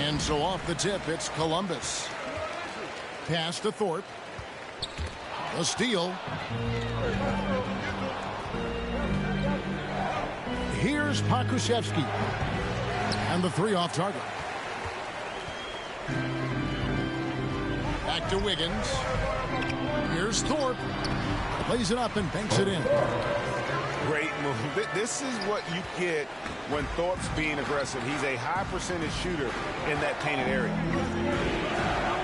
And so off the tip, it's Columbus. Pass to Thorpe. A steal. Here's Pakushevsky. And the three off target. Back to Wiggins. Here's Thorpe. Plays it up and banks it in. Great move. This is what you get when Thorpe's being aggressive. He's a high percentage shooter in that painted area.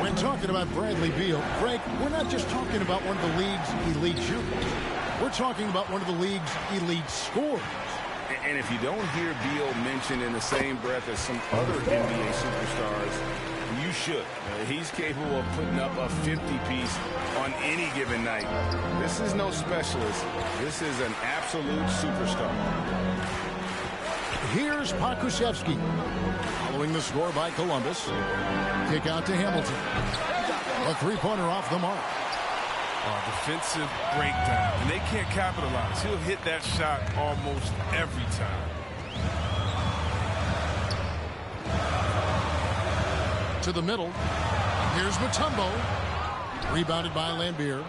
When talking about Bradley Beal, Frank, we're not just talking about one of the league's elite shooters. We're talking about one of the league's elite scorers. And if you don't hear Beal mentioned in the same breath as some other NBA superstars, you should. He's capable of putting up a 50-piece on any given night. This is no specialist. This is an absolute superstar. Here's Pakushevsky. Following the score by Columbus. Kick out to Hamilton. A three-pointer off the mark. Defensive breakdown. And they can't capitalize. He'll hit that shot almost every time. To the middle. Here's Mutombo. Rebounded by Lambier.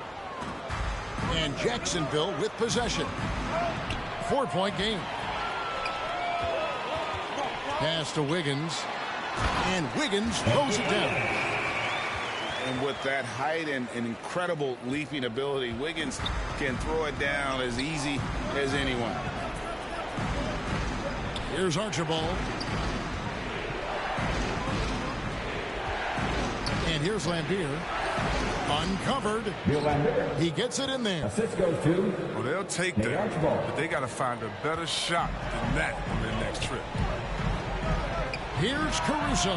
And Jacksonville with possession. 4-point game. Pass to Wiggins. And Wiggins throws it down. And with that height and incredible leaping ability, Wiggins can throw it down as easy as anyone. Here's Archibald. And here's Lambier. Uncovered. He gets it in there. Assist goes to. Well, they'll take that, but they got to find a better shot than that on their next trip. Here's Caruso.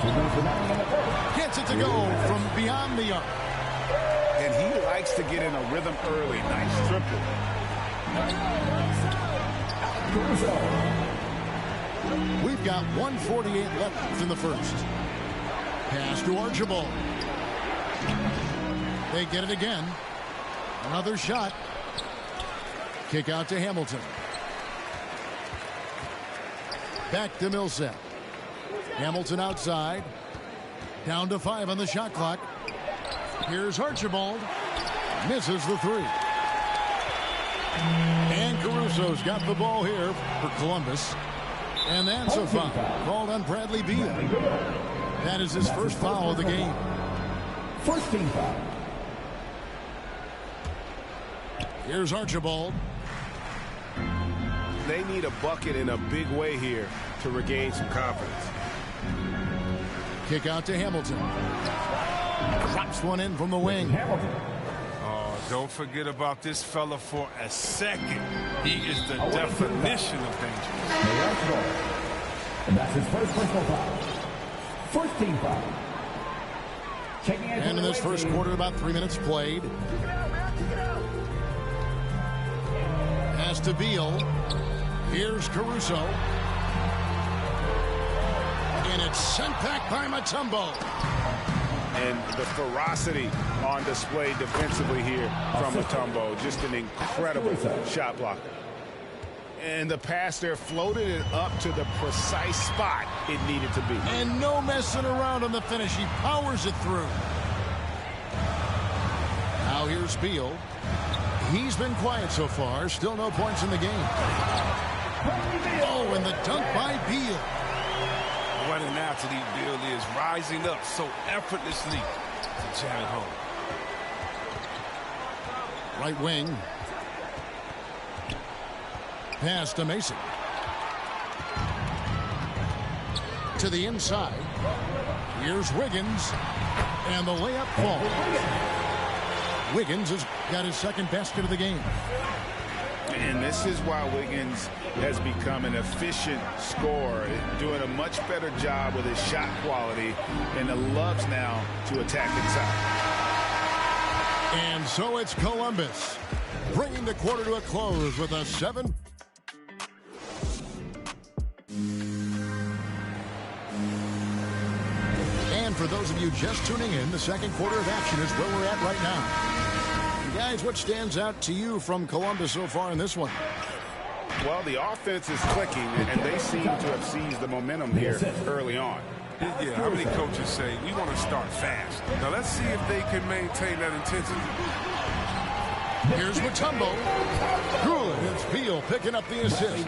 Gets it to go from beyond the arc. And he likes to get in a rhythm early. Nice triple. We've got 1:48 left in the first. Pass to Archibald. They get it again. Another shot. Kick out to Hamilton. Back to Millsap. Hamilton outside. Down to 5 on the shot clock. Here's Archibald. Misses the three. And Caruso's got the ball here for Columbus. And that's a foul called on Bradley Beal. That is his first foul of the game. First team foul. Here's Archibald. They need a bucket in a big way here to regain some confidence. Kick out to Hamilton. Drops one in from the wing. Oh, don't forget about this fella for a second. He is the definition of danger. And that's his first personal foul. First team foul. And in this first quarter, about 3 minutes played. Pass to Beal. Here's Caruso. And it's sent back by Mutombo. And the ferocity on display defensively here from Mutombo. Just an incredible shot blocker. And the pass there floated it up to the precise spot it needed to be. And no messing around on the finish. He powers it through. Now here's Beal. He's been quiet so far. Still no points in the game. Oh, and the dunk by Beal. What an athlete Beal is, rising up so effortlessly to jam it home. Right wing. Pass to Mason. To the inside. Here's Wiggins. And the layup falls. Wiggins has got his second basket of the game. And this is why Wiggins has become an efficient scorer, doing a much better job with his shot quality, and loves now to attack inside. And so it's Columbus, bringing the quarter to a close with a 7. And for those of you just tuning in, the second quarter of action is where we're at right now. Guys, what stands out to you from Columbus so far in this one? Well, the offense is clicking, and they seem to have seized the momentum here early on. Yeah, how many coaches say, we want to start fast? Now, let's see if they can maintain that intensity. Here's Mutombo. Good. It's Beal picking up the assist.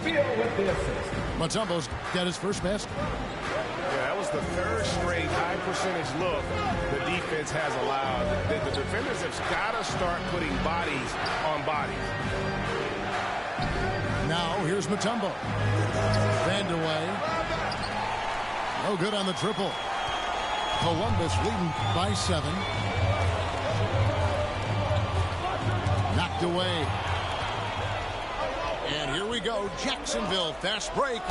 Mutombo's got his first basket. Yeah, that was the third straight high percentage look the defense has allowed. The defenders have got to start putting bodies on bodies. Now here's Mutombo. Vanderway. No good on the triple. Columbus leading by 7. Knocked away. And here we go. Jacksonville fast break.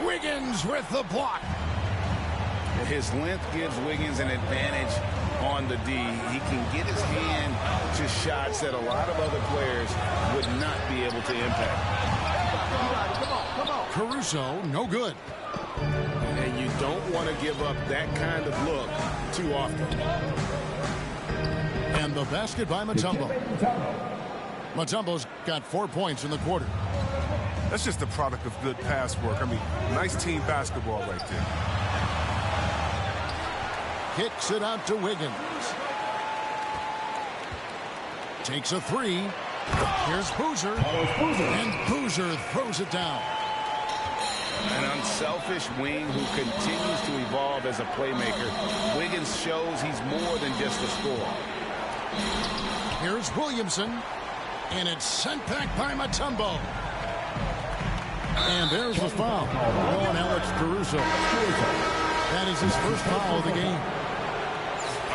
Wiggins with the block. His length gives Wiggins an advantage on the D. He can get his hand to shots that a lot of other players would not be able to impact. Caruso, no good. And you don't want to give up that kind of look too often. And the basket by Mutombo. Mutombo's got 4 points in the quarter. That's just a product of good pass work. I mean, nice team basketball right there. Kicks it out to Wiggins. Takes a 3. Here's Boozer. And Boozer throws it down. An unselfish wing who continues to evolve as a playmaker. Wiggins shows he's more than just a scorer. Here's Williamson. And it's sent back by Mutombo. And there's the foul on Alex Caruso. That is his first foul of the game.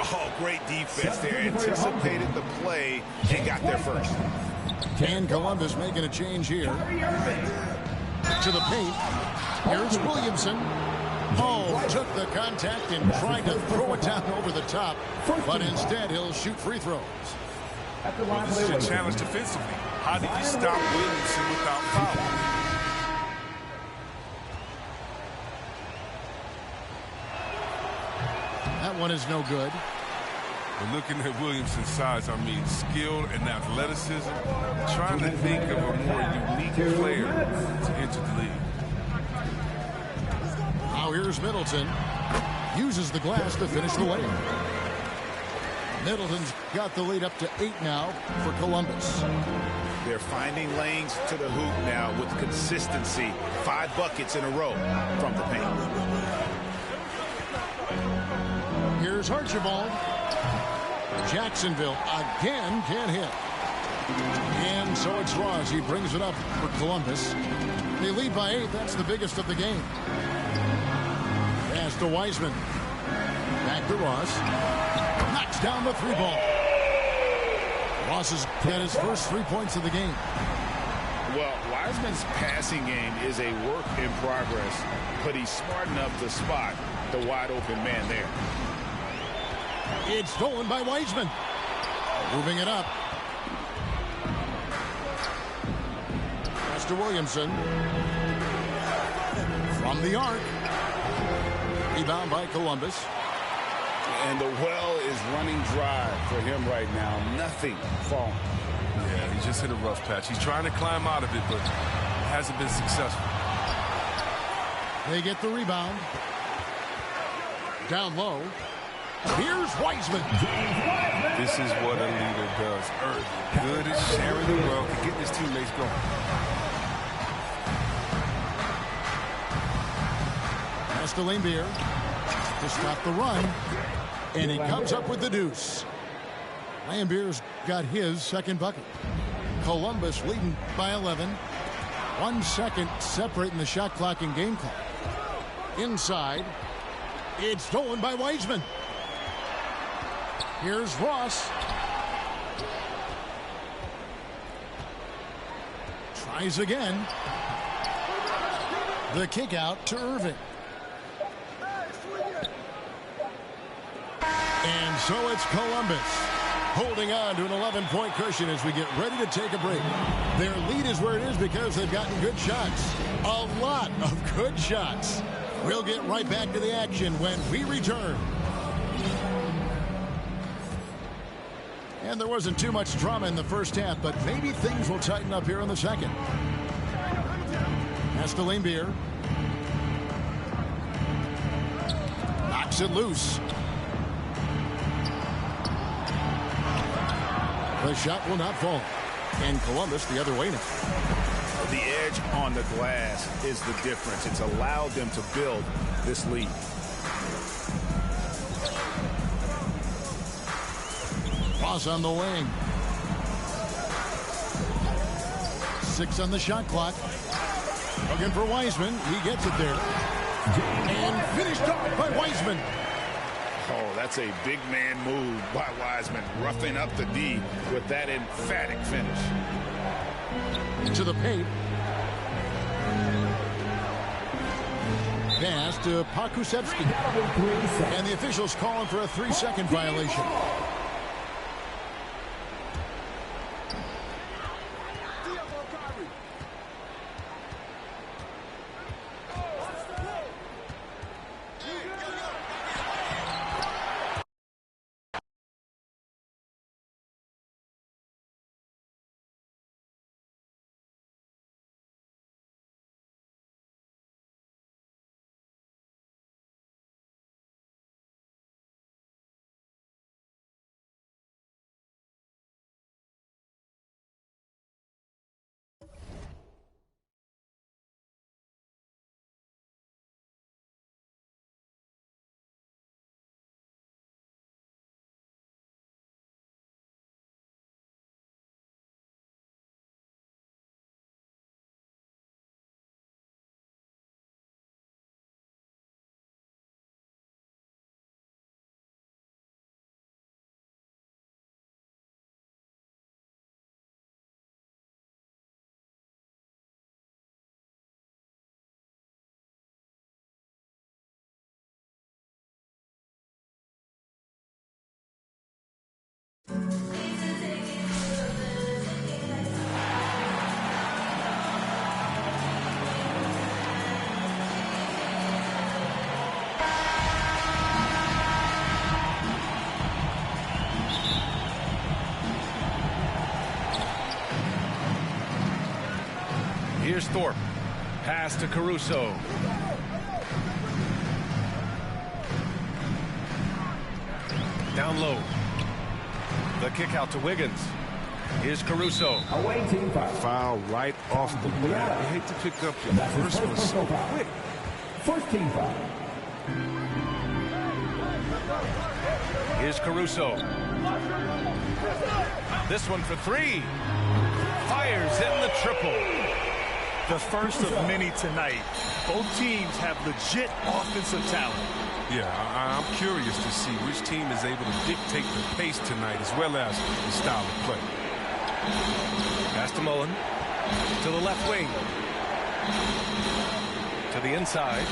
Oh, great defense there. Anticipated the play and got there first. And Columbus making a change here. To the paint. Here's Williamson. Oh, took the contact and tried to throw it down over the top. But instead, he'll shoot free throws. Well, this is a challenge defensively. How do you stop Williamson without foul? That one is no good. But looking at Williamson's size, I mean, skill and athleticism, trying to think of a more unique player to enter the league. Now here's Middleton. Uses the glass to finish the layup. Middleton's got the lead up to 8 now for Columbus. They're finding lanes to the hoop now with consistency. 5 buckets in a row from the paint. Here's Archibald. Jacksonville again can't hit. And so it's Ross. He brings it up for Columbus. They lead by 8. That's the biggest of the game. Pass to Wiseman. Back to Ross. Knocks down the 3-ball. Ross has got his first 3 points of the game. Well, Wiseman's passing game is a work in progress, but he's smart enough to spot the wide open man there. It's stolen by Wiseman. Moving it up. Pass to Williamson. From the arc. Rebound by Columbus. And the well is running dry for him right now. Nothing falling. Yeah, he just hit a rough patch. He's trying to climb out of it, but hasn't been successful. They get the rebound. Down low. Here's Wiseman. This is what a leader does. Good at sharing the wealth and getting his teammates going. Pass to Lambier to stop the run. And he comes up with the deuce. Lambier's got his second bucket. Columbus leading by 11. 1 second separating the shot clock and game clock. Inside. It's stolen by Wiseman. Here's Ross. Tries again. The kick out to Irving. And so it's Columbus holding on to an 11-point cushion as we get ready to take a break. Their lead is where it is because they've gotten good shots. A lot of good shots. We'll get right back to the action when we return. And there wasn't too much drama in the first half, but maybe things will tighten up here in the second. Pass to Lambier. Knocks it loose. The shot will not fall. And Columbus the other way now. The edge on the glass is the difference. It's allowed them to build this lead. Ross on the wing. 6 on the shot clock. Looking for Wiseman. He gets it there. And finished off by Wiseman. Oh, that's a big man move by Wiseman, roughing up the D with that emphatic finish. To the paint. Pass to Pakusevsky. And the officials calling for a 3-second violation. Here's Thorpe. Pass to Caruso. Down low. The kick out to Wiggins. Here's Caruso. Away team foul. Foul right off the bat. I hate to pick up your first one so quick. First team foul. Here's Caruso. This one for three. Fires in the triple. The first of many tonight. Both teams have legit offensive talent. Yeah, I'm curious to see which team is able to dictate the pace tonight as well as the style of play. Pass to Mullen. To the left wing. To the inside.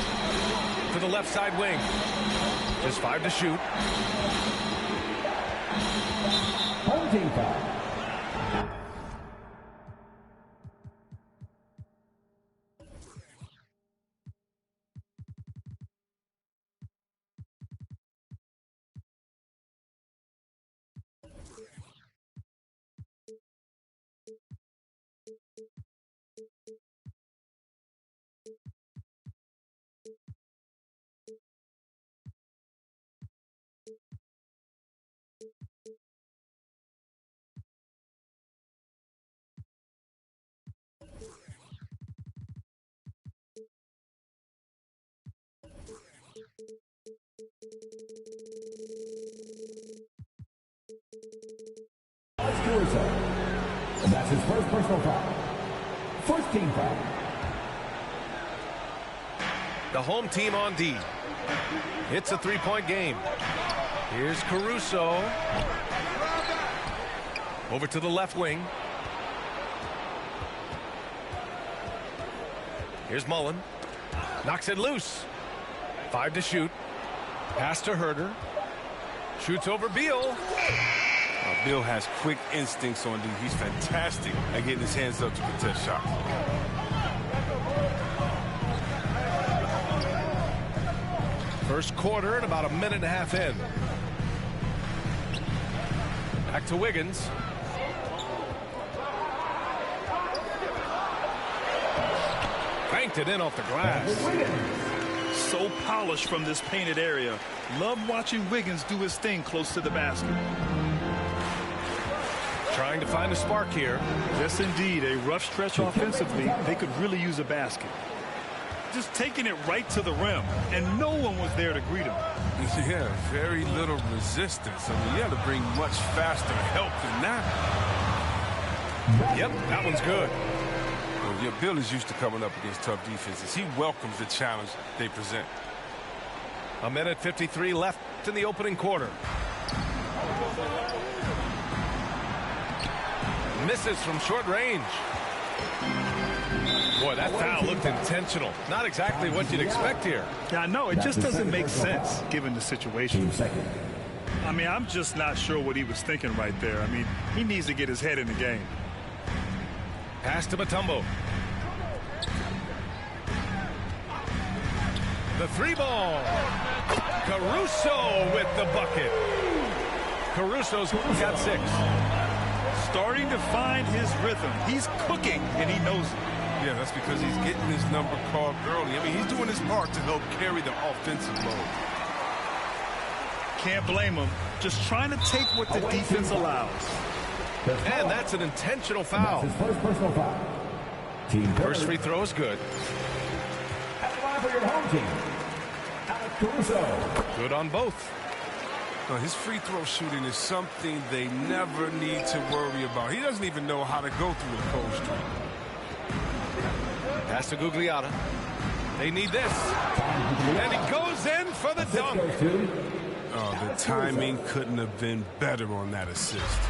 To the left side wing. Just 5 to shoot. Home team foul. Caruso. And that's his first personal foul. First team foul. The home team on D. It's a three-point game. Here's Caruso. Over to the left wing. Here's Mullen. Knocks it loose. 5 to shoot. Pass to Herder. Shoots over Beal. Bill has quick instincts on D. He's fantastic at getting his hands up to contest shots. First quarter and about a minute and a half in. Back to Wiggins. Banked it in off the glass. So polished from this painted area. Love watching Wiggins do his thing close to the basket. Trying to find a spark here. Yes, indeed. A rough stretch offensively. They could really use a basket. Just taking it right to the rim, and no one was there to greet him. Yeah, very little resistance. I mean, you have to bring much faster help than that. Yep, that one's good. Well, yeah, Bill is used to coming up against tough defenses. He welcomes the challenge they present. A minute 53 left in the opening quarter. Misses from short range. Boy, that foul looked intentional. Not exactly what you'd expect here. Yeah, I know. It just doesn't make sense given the situation. I mean, I'm just not sure what he was thinking right there. I mean, he needs to get his head in the game. Pass to Mutombo. The three ball. Caruso with the bucket. Caruso's got 6. Starting to find his rhythm. He's cooking, and he knows it. Yeah, that's because he's getting his number called early. I mean, he's doing his part to help carry the offensive load. Can't blame him. Just trying to take what the defense allows. And that's an intentional foul. That's his first personal foul. Team First free throw is good. At the line for your home team, Alex Caruso. Good on both. His free throw shooting is something they never need to worry about. He doesn't even know how to go through a cold streak. Pass to Gugliotta. They need this. And he goes in for the dunk. Oh, the timing couldn't have been better on that assist.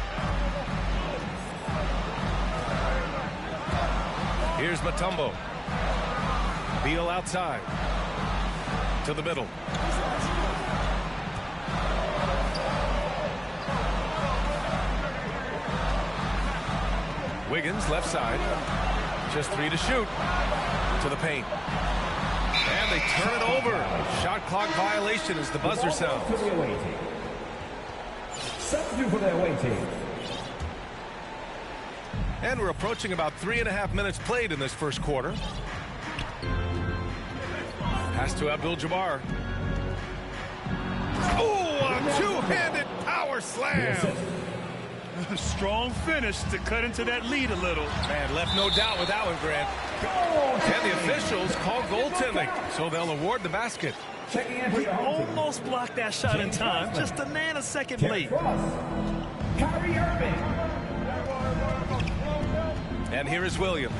Here's Mutombo. Beal outside. To the middle. Wiggins, left side. Just 3 to shoot. To the paint. And they turn it over. Shot clock violation as the buzzer sounds. Substitute for the away team. And we're approaching about 3.5 minutes played in this first quarter. Pass to Abdul-Jabbar. Oh, a two-handed power slam. Strong finish to cut into that lead a little. Man, left no doubt with that one, Grant. And the officials call goaltending, so they'll award the basket. He almost blocked that shot in time, just a nanosecond late. Kyrie Irving. And here is Williams.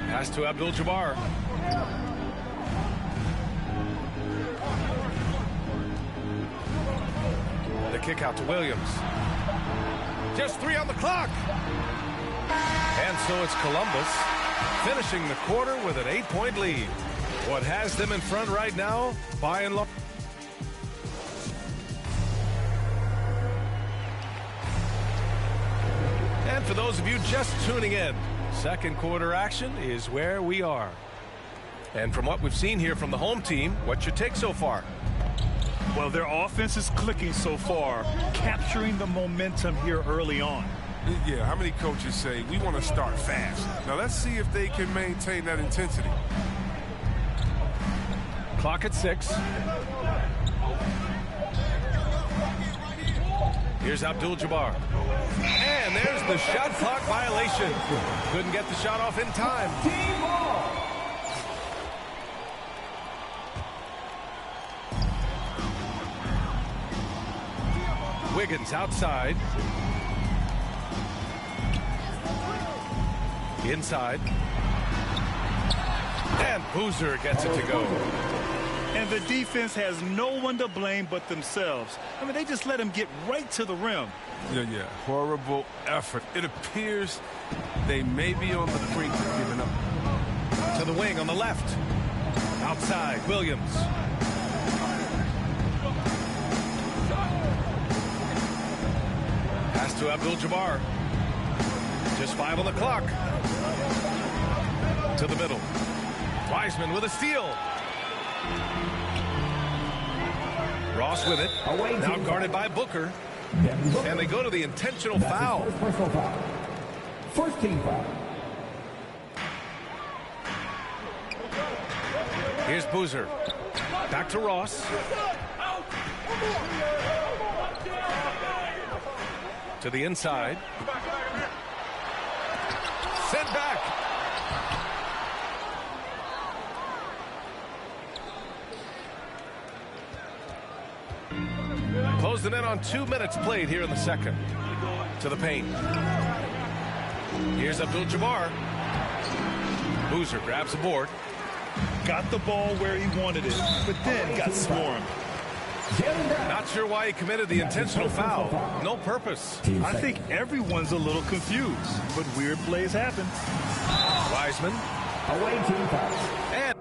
Pass to Abdul-Jabbar. The kick out to Williams. Just 3 on the clock. And so it's Columbus finishing the quarter with an 8-point lead. What has them in front right now, by and large. And for those of you just tuning in, second quarter action is where we are. And from what we've seen here from the home team, what's your take so far? Well, their offense is clicking so far, capturing the momentum here early on. Yeah, how many coaches say, we want to start fast? Now, let's see if they can maintain that intensity. Clock at 6. Here's Abdul-Jabbar. And there's the shot clock violation. Couldn't get the shot off in time. Wiggins outside. Inside. And Boozer gets it to go. And the defense has no one to blame but themselves. I mean, they just let him get right to the rim. Yeah. Horrible effort. It appears they may be on the brink of giving up. To the wing on the left. Outside, Williams. Pass to Abdul-Jabbar. Just 5 on the clock. To the middle. Wiseman with a steal. Ross with it. Now guarded by Booker. And they go to the intentional foul. First team foul. Here's Boozer. Back to Ross. To the inside. Sent back. Closing in on 2 minutes played here in the second. To the paint. Here's Abdul-Jabbar. Boozer grabs the board. Got the ball where he wanted it, but then got swarmed. Not sure why he committed the intentional foul. No purpose. I think everyone's a little confused, but weird plays happen. Wiseman. Away team foul. And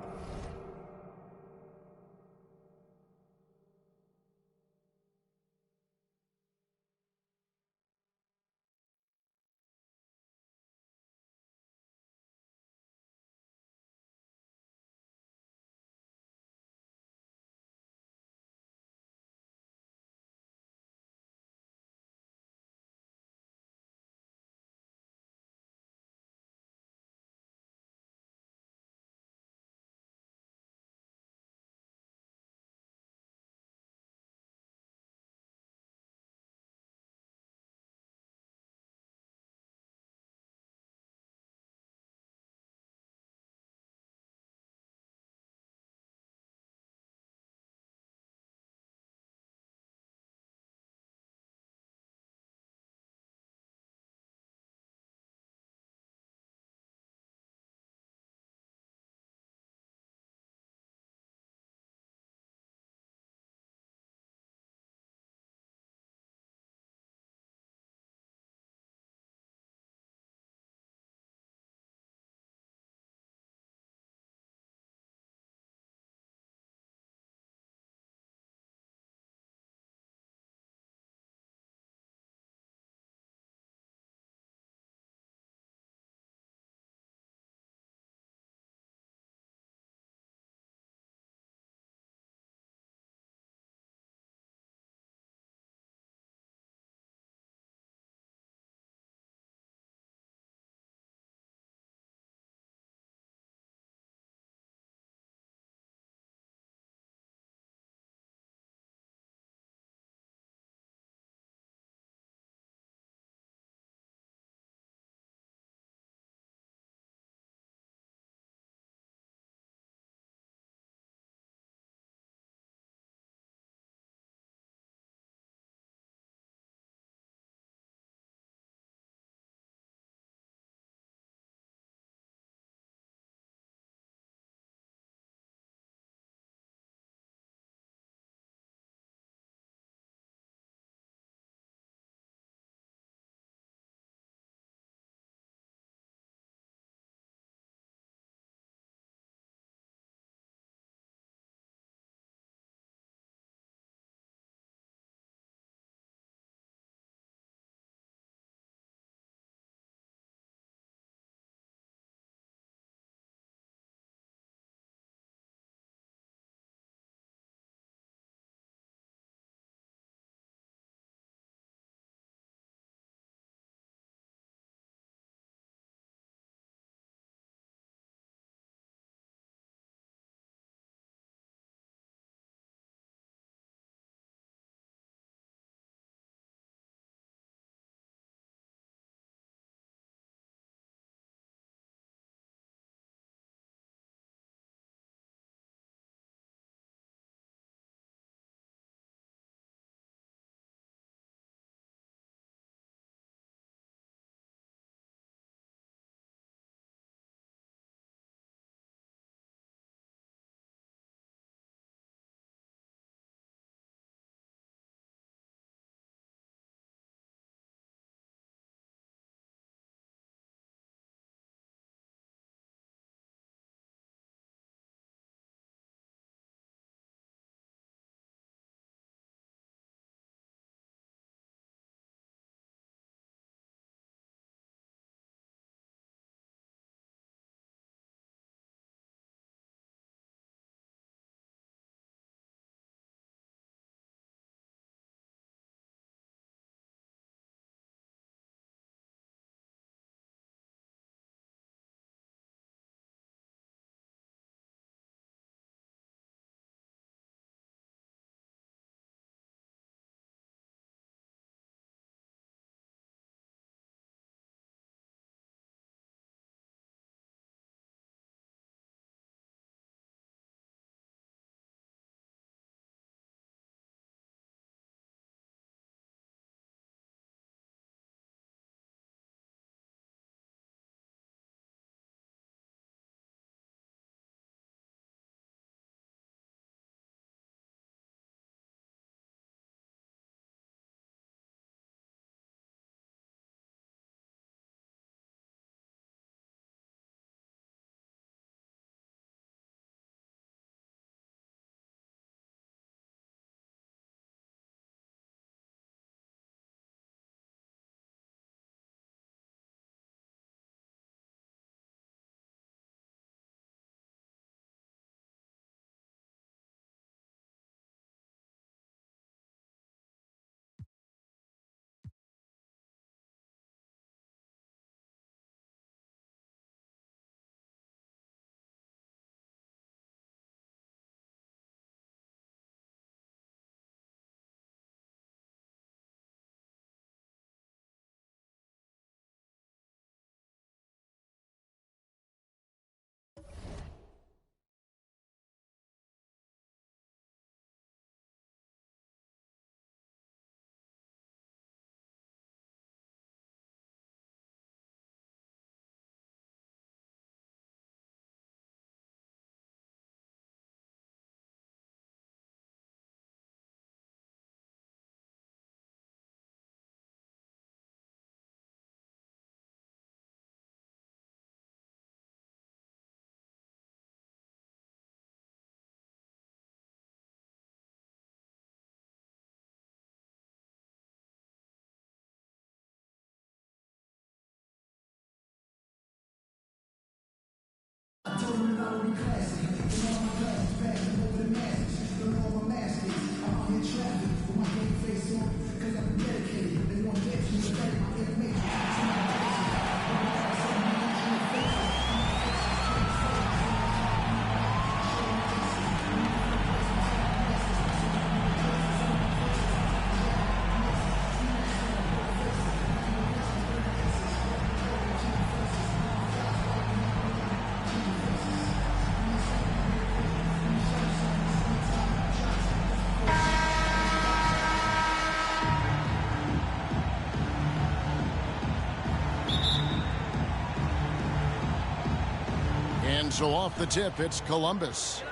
So off the tip, it's Columbus.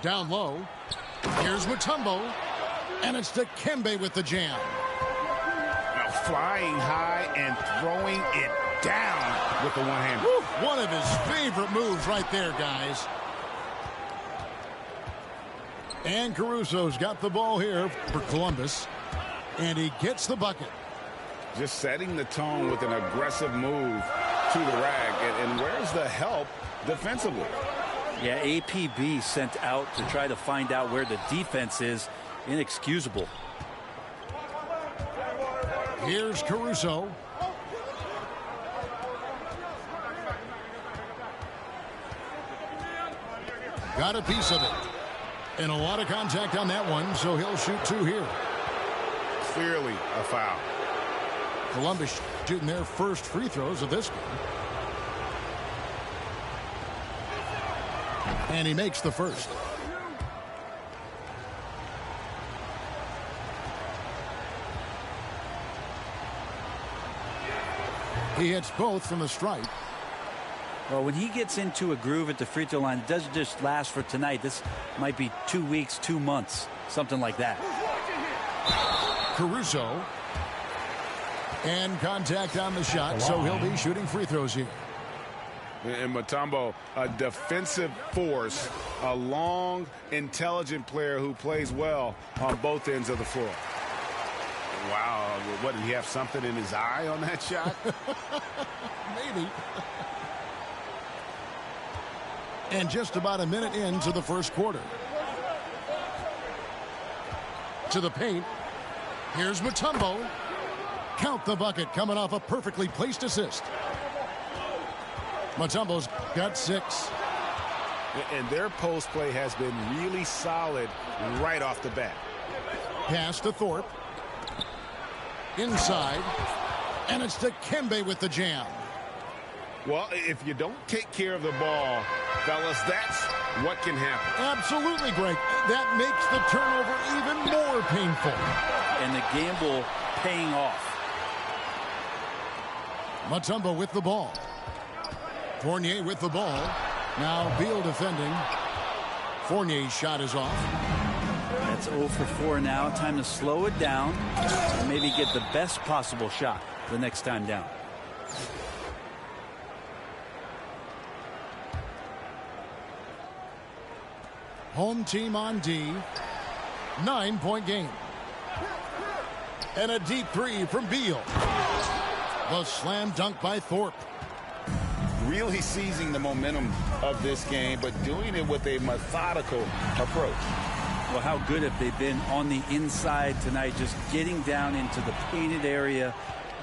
Down low. Here's Mutombo. And it's Dikembe with the jam. Now flying high and throwing it down with the one-hander. One of his favorite moves right there, guys. And Caruso's got the ball here for Columbus. And he gets the bucket. Just setting the tone with an aggressive move to the rack. And where's the help defensively? Yeah, APB sent out to try to find out where the defense is. Inexcusable. Here's Caruso. Got a piece of it. And a lot of contact on that one, so he'll shoot two here. Clearly a foul. Columbus shooting their first free throws of this game. And he makes the first. He hits both from the stripe. Well, when he gets into a groove at the free throw line, it doesn't just last for tonight. This might be 2 weeks, 2 months, something like that. Caruso. And contact on the shot, so he'll be shooting free throws here. And Mutombo, a defensive force, a long, intelligent player who plays well on both ends of the floor. Wow, what, did he have something in his eye on that shot? Maybe. And just about a minute into the first quarter. To the paint. Here's Mutombo. Count the bucket, coming off a perfectly placed assist. Mutombo's got 6. And their post play has been really solid right off the bat. Pass to Thorpe. Inside. And it's Dikembe with the jam. Well, if you don't take care of the ball, fellas, that's what can happen. Absolutely, Greg. That makes the turnover even more painful. And the gamble paying off. Mutombo with the ball. Fournier with the ball. Now Beal defending. Fournier's shot is off. That's 0 for 4 now. Time to slow it down and maybe get the best possible shot the next time down. Home team on D. 9-point game. And a deep three from Beal. The slam dunk by Thorpe. Really seizing the momentum of this game, but doing it with a methodical approach. Well, how good have they been on the inside tonight, just getting down into the painted area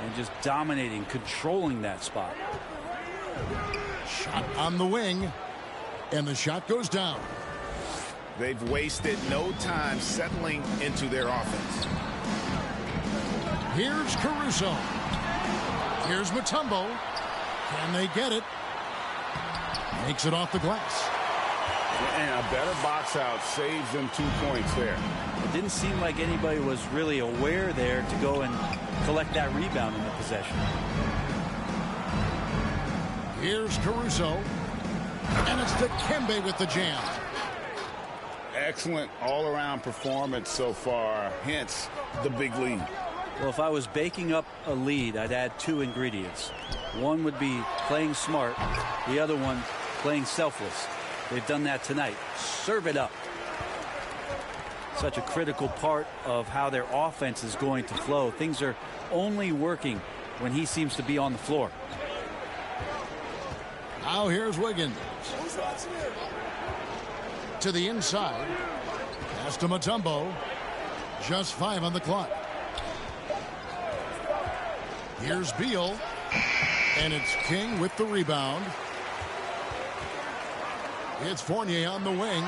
and just dominating, controlling that spot. Shot on the wing, and the shot goes down. They've wasted no time settling into their offense. Here's Caruso. Here's Mutombo. Can they get it? Makes it off the glass. And a better box out saves them 2 points there. It didn't seem like anybody was really aware there to go and collect that rebound in the possession. Here's Caruso. And it's Dikembe with the jam. Excellent all-around performance so far, hence the big lead. Well, if I was baking up a lead, I'd add 2 ingredients. One would be playing smart. The other one, playing selfless. They've done that tonight. Serve it up. Such a critical part of how their offense is going to flow. Things are only working when he seems to be on the floor. Now here's Wiggins. To the inside. Pass to Mutombo. Just 5 on the clock. Here's Beal. And it's King with the rebound. It's Fournier on the wing.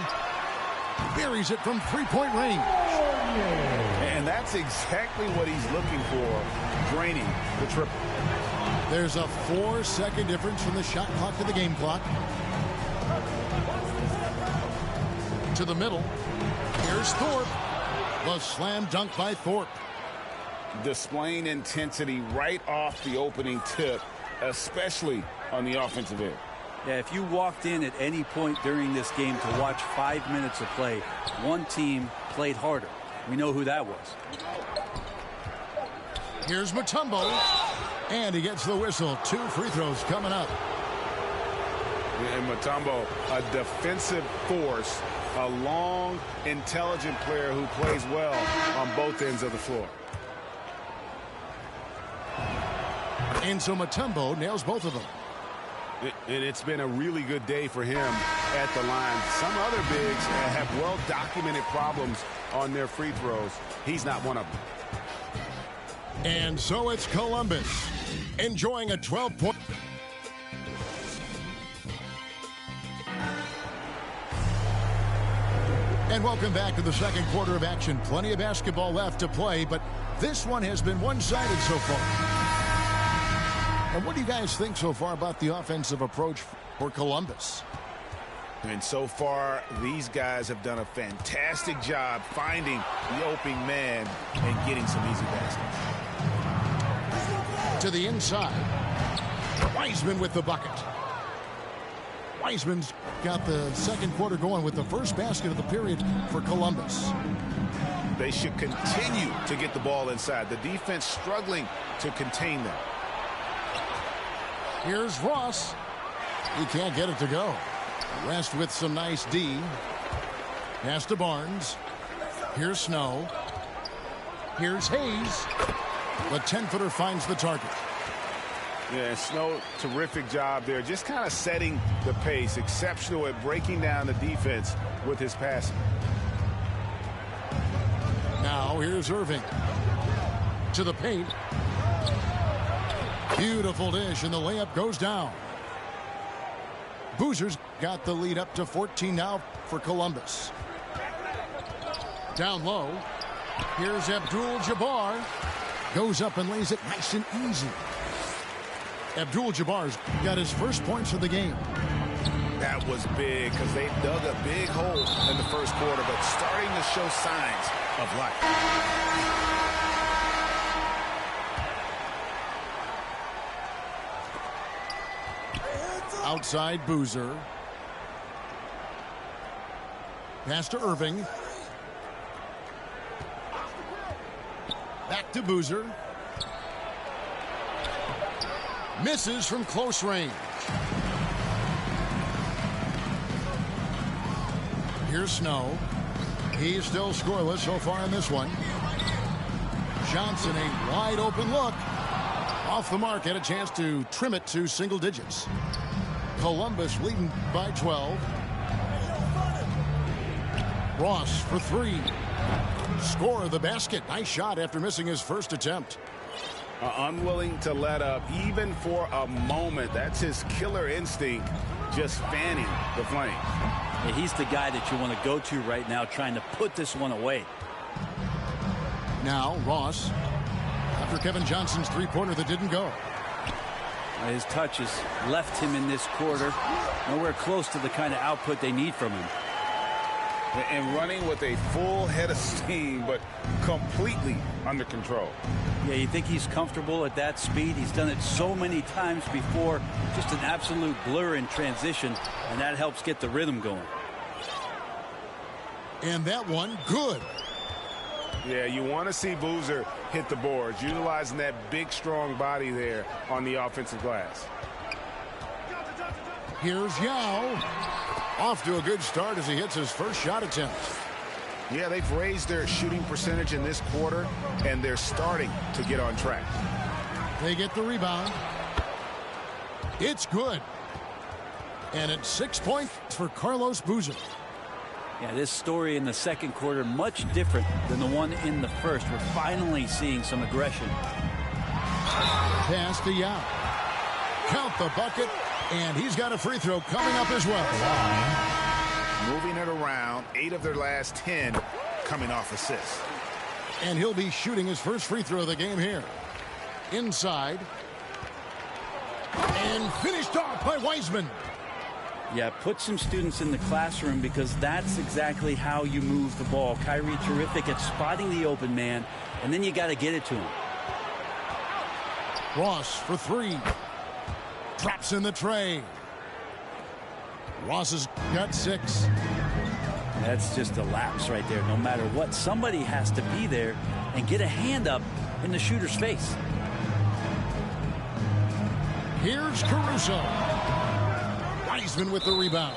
Buries it from three-point range. And that's exactly what he's looking for, draining the triple. There's a 4-second difference from the shot clock to the game clock. To the middle. Here's Thorpe. The slam dunk by Thorpe. Displaying intensity right off the opening tip, especially on the offensive end. Yeah, if you walked in at any point during this game to watch 5 minutes of play, one team played harder. We know who that was. Here's Mutombo. And he gets the whistle. 2 free throws coming up. And Mutombo, a defensive force, a long, intelligent player who plays well on both ends of the floor. And so Mutombo nails both of them. And it's been a really good day for him at the line. Some other bigs have well-documented problems on their free throws. He's not one of them. And so it's Columbus enjoying a 12-point. And welcome back to the second quarter of action. Plenty of basketball left to play, but this one has been one-sided so far. And what do you guys think so far about the offensive approach for Columbus? And so far, these guys have done a fantastic job finding the opening man and getting some easy baskets. To the inside. Wiseman with the bucket. Wiseman's got the second quarter going with the first basket of the period for Columbus. They should continue to get the ball inside. The defense struggling to contain them. Here's Ross. He can't get it to go. Rest with some nice D. Pass to Barnes. Here's Snow. Here's Hayes. The 10-footer finds the target. Yeah, Snow, terrific job there. Just kind of setting the pace. Exceptional at breaking down the defense with his passing. Now here's Irving. To the paint. Beautiful dish, and the layup goes down. Boozer's got the lead up to 14 now for Columbus. Down low. Here's Abdul-Jabbar. Goes up and lays it nice and easy. Abdul-Jabbar's got his first points of the game. That was big because they dug a big hole in the first quarter, but starting to show signs of life. Outside Boozer. Pass to Irving. Back to Boozer. Misses from close range. Here's Snow. He's still scoreless so far in this one. Johnson, a wide open look. Off the mark, had a chance to trim it to single digits. Columbus leading by 12. Ross for 3. Score of the basket. Nice shot after missing his first attempt. Unwilling to let up even for a moment. That's his killer instinct, just fanning the flame. Yeah, he's the guy that you want to go to right now, trying to put this one away. Now Ross, after Kevin Johnson's three-pointer that didn't go. His touch has left him in this quarter. Nowhere close to the kind of output they need from him. And running with a full head of steam, but completely under control. Yeah, you think he's comfortable at that speed? He's done it so many times before. Just an absolute blur in transition, and that helps get the rhythm going. And that one, good. Yeah, you want to see Boozer hit the boards, utilizing that big, strong body there on the offensive glass. Here's Yao. Off to a good start as he hits his first shot attempt. Yeah, they've raised their shooting percentage in this quarter, and they're starting to get on track. They get the rebound. It's good. And it's 6 points for Carlos Boozer. Yeah, this story in the second quarter much different than the one in the first. We're finally seeing some aggression. Pass to Yao. Count the bucket, and he's got a free throw coming up as well. Moving it around, 8 of their last 10 coming off assists. And he'll be shooting his first free throw of the game here. Inside. And finished off by Wiseman. Yeah, put some students in the classroom because that's exactly how you move the ball. Kyrie terrific at spotting the open man, and then you got to get it to him. Ross for 3. Drops in the tray. Ross has got 6. That's just a lapse right there. No matter what, somebody has to be there and get a hand up in the shooter's face. Here's Caruso. Wiseman with the rebound.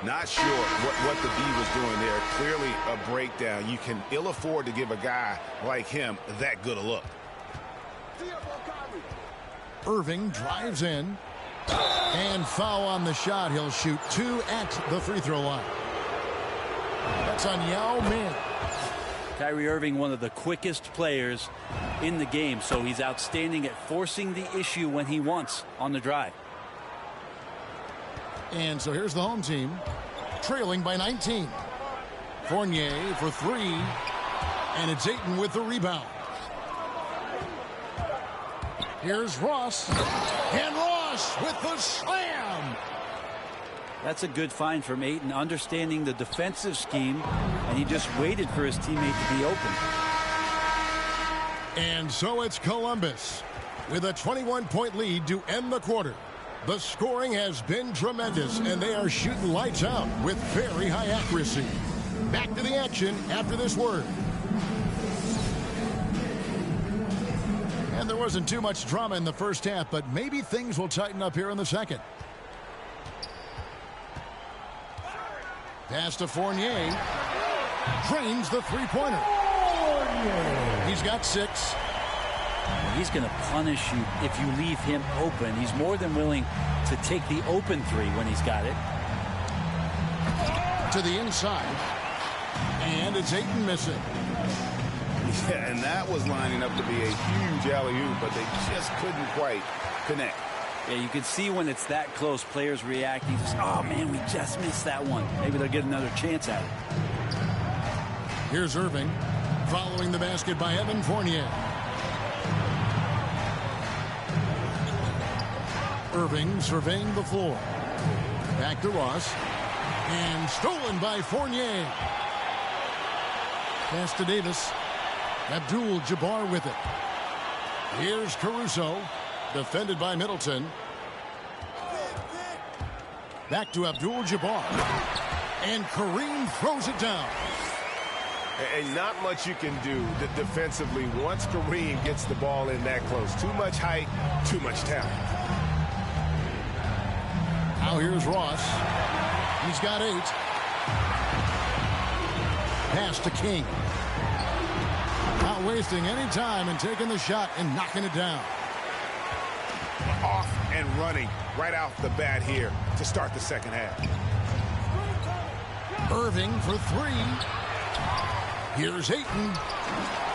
Not sure what the D was doing there. Clearly a breakdown. You can ill afford to give a guy like him that good a look. Irving drives in. And foul on the shot. He'll shoot 2 at the free throw line. That's on Yao Ming. Kyrie Irving, one of the quickest players in the game, so he's outstanding at forcing the issue when he wants on the drive. And so here's the home team, trailing by 19. Fournier for 3, and it's Ayton with the rebound. Here's Ross, and Ross with the slam. That's a good find from Ayton, understanding the defensive scheme, and he just waited for his teammate to be open. And so it's Columbus with a 21-point lead to end the quarter. The scoring has been tremendous, and they are shooting lights out with very high accuracy. Back to the action after this word. And there wasn't too much drama in the first half, but maybe things will tighten up here in the second. Pass to Fournier. Drains the three-pointer. He's got 6. He's going to punish you if you leave him open. He's more than willing to take the open 3 when he's got it. To the inside. And it's Ayton missing. Yeah, and that was lining up to be a huge alley-oop, but they just couldn't quite connect. Yeah, you can see when it's that close, players reacting. Just, oh, man, we just missed that one. Maybe they'll get another chance at it. Here's Irving, following the basket by Evan Fournier. Irving surveying the floor. Back to Ross. And stolen by Fournier. Pass to Davis. Abdul-Jabbar with it. Here's Caruso. Defended by Middleton. Back to Abdul-Jabbar. And Kareem throws it down. And not much you can do defensively once Kareem gets the ball in that close. Too much height, too much talent. Now here's Ross. He's got 8. Pass to King. Not wasting any time and taking the shot and knocking it down. Off and running right off the bat here to start the second half. Irving for 3. Here's Ayton.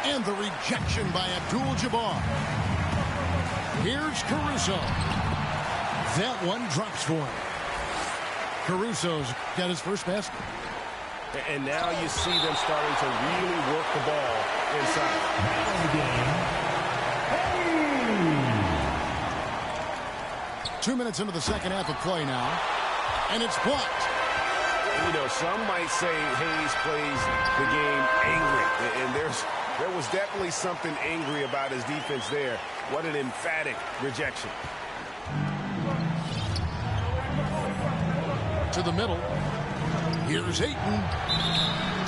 And the rejection by Abdul-Jabbar. Here's Caruso. That one drops for him. Caruso's got his first basket. And now you see them starting to really work the ball inside. 2 minutes into the second half of play now. And it's blocked. You know, some might say Hayes plays the game angry. And there was definitely something angry about his defense there. What an emphatic rejection. To the middle. Here's Ayton.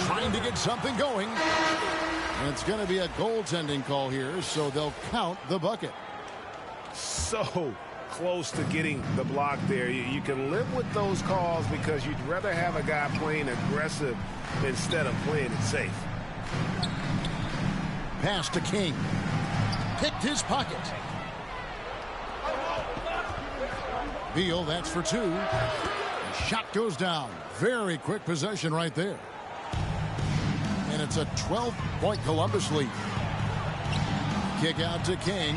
Trying to get something going. And it's going to be a goaltending call here, so they'll count the bucket. So close to getting the block there. You can live with those calls because you'd rather have a guy playing aggressive instead of playing it safe. Pass to King. Picked his pocket. Beal, that's for two. The shot goes down. Very quick possession right there. And it's a 12-point Columbus lead. Kick out to King.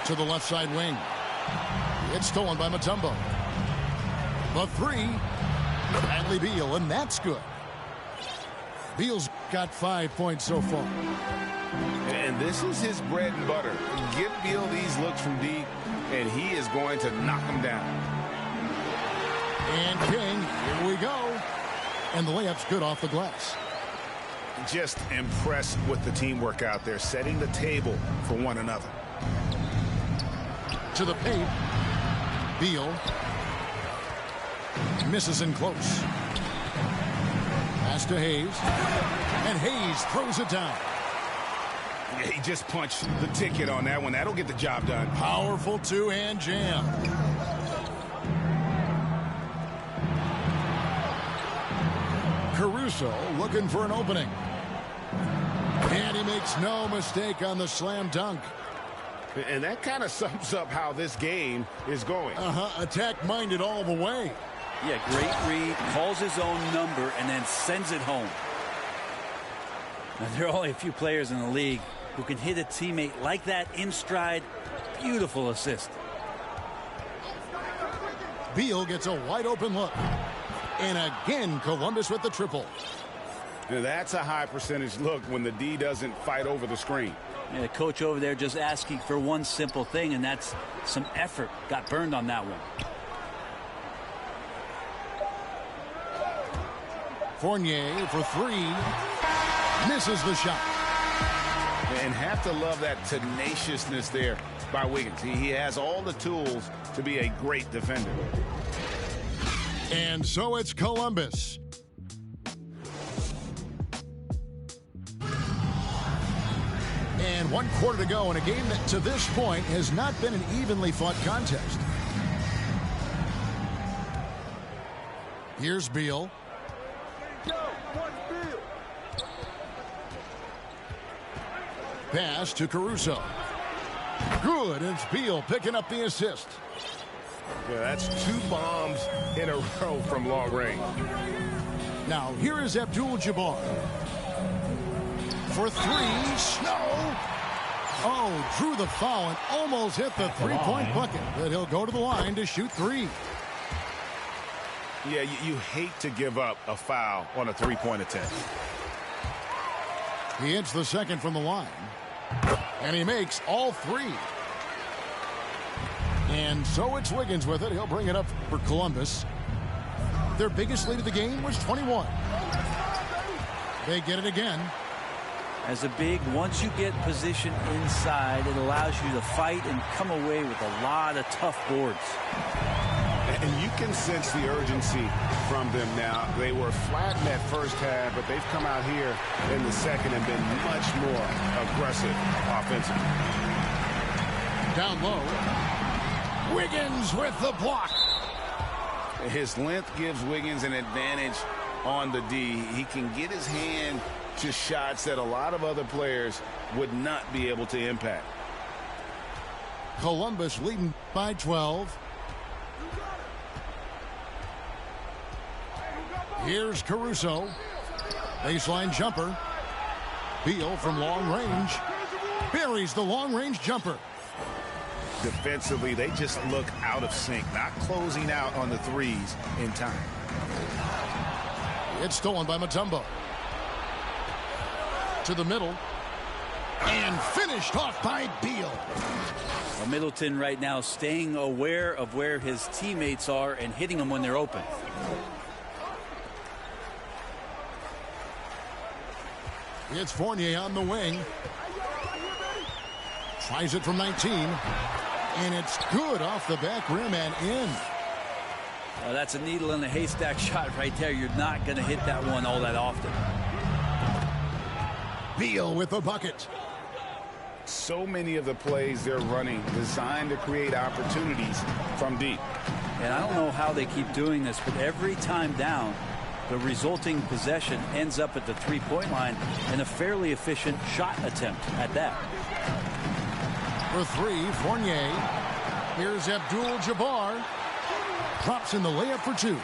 To the left side wing. It's stolen by Mutombo. The three. Bradley Beal, and that's good. Beal's got 5 points so far. And this is his bread and butter. Give Beal these looks from deep, and he is going to knock them down. And King, here we go. And the layup's good off the glass. Just impressed with the teamwork out there, setting the table for one another. To the paint. Beal. Misses in close. Pass to Hayes. And Hayes throws it down. Yeah, he just punched the ticket on that one. That'll get the job done. Powerful two-hand jam. Caruso looking for an opening. And he makes no mistake on the slam dunk. And that kind of sums up how this game is going. Attack-minded all the way. Yeah, great read, calls his own number, and then sends it home. Now, there are only a few players in the league who can hit a teammate like that in stride. Beautiful assist. Beal gets a wide-open look. And again, Columbus with the triple. Now, that's a high percentage look when the D doesn't fight over the screen. Yeah, the coach over there just asking for one simple thing, and that's some effort. Got burned on that one. Fournier for three. Misses the shot. And have to love that tenaciousness there by Wiggins. He has all the tools to be a great defender. And so it's Columbus. And 1 quarter to go in a game that to this point has not been an evenly fought contest. Here's Beal. Pass to Caruso. Good. It's Beal picking up the assist. Yeah, that's 2 bombs in a row from long range. Now here is Abdul-Jabbar. For three. Snow. Oh, drew the foul and almost hit the three-point bucket. But he'll go to the line to shoot 3. Yeah, you hate to give up a foul on a three-point attempt. He hits the second from the line. And he makes all 3. And so it's Wiggins with it. He'll bring it up for Columbus. Their biggest lead of the game was 21. They get it again. As a big, once you get position inside, it allows you to fight and come away with a lot of tough boards. And you can sense the urgency from them now. They were flat in that first half, but they've come out here in the second and been much more aggressive offensively. Down low. Wiggins with the block. His length gives Wiggins an advantage on the D. He can get his hand to shots that a lot of other players would not be able to impact. Columbus leading by 12. Here's Caruso. Baseline jumper. Beal from long range. Buries the long-range jumper. Defensively, they just look out of sync, not closing out on the threes in time. It's stolen by Mutombo. To the middle. And finished off by Beal. Well, Middleton right now staying aware of where his teammates are and hitting them when they're open. It's Fournier on the wing. Tries it from 19. And it's good off the back rim and in. That's a needle in a haystack shot right there. You're not going to hit that one all that often. Beal with the bucket. So many of the plays they're running designed to create opportunities from deep. And I don't know how they keep doing this, but every time down, the resulting possession ends up at the three-point line and a fairly efficient shot attempt at that. For three, Fournier. Here's Abdul-Jabbar. Drops in the layup for two.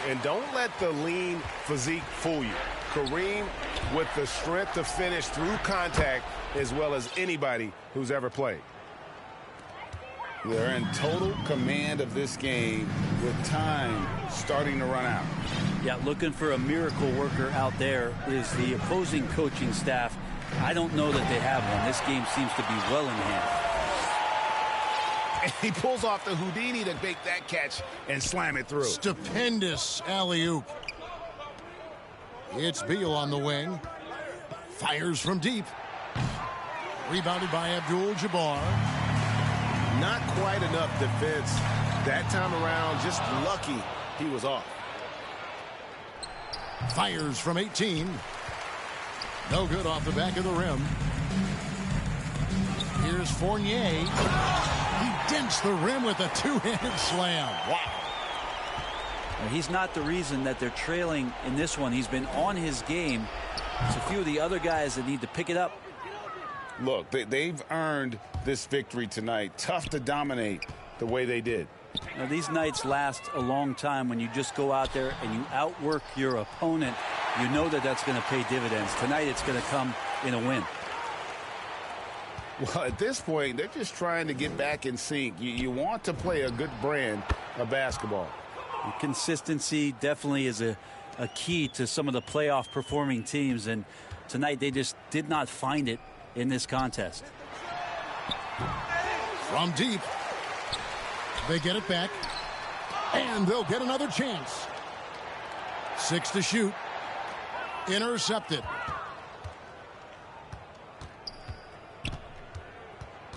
And don't let the lean physique fool you. Kareem with the strength to finish through contact as well as anybody who's ever played. They're in total command of this game with time starting to run out. Yeah, looking for a miracle worker out there is the opposing coaching staff. I don't know that they have one. This game seems to be well in hand. And he pulls off the Houdini to make that catch and slam it through. Stupendous alley-oop. It's Beal on the wing. Fires from deep. Rebounded by Abdul-Jabbar. Not quite enough defense that time around. Just lucky he was off. Fires from 18. No good off the back of the rim. Here's Fournier. He dents the rim with a two-handed slam. Wow. He's not the reason that they're trailing in this one. He's been on his game. It's a few of the other guys that need to pick it up. Look, they've earned this victory tonight. Tough to dominate the way they did. Now, these nights last a long time when you just go out there and you outwork your opponent. You know that that's going to pay dividends. Tonight it's going to come in a win. Well, at this point, they're just trying to get back in sync. You want to play a good brand of basketball. Consistency definitely is a key to some of the playoff performing teams, and tonight they just did not find it in this contest. From deep. They get it back. And they'll get another chance. 6 to shoot. Intercepted.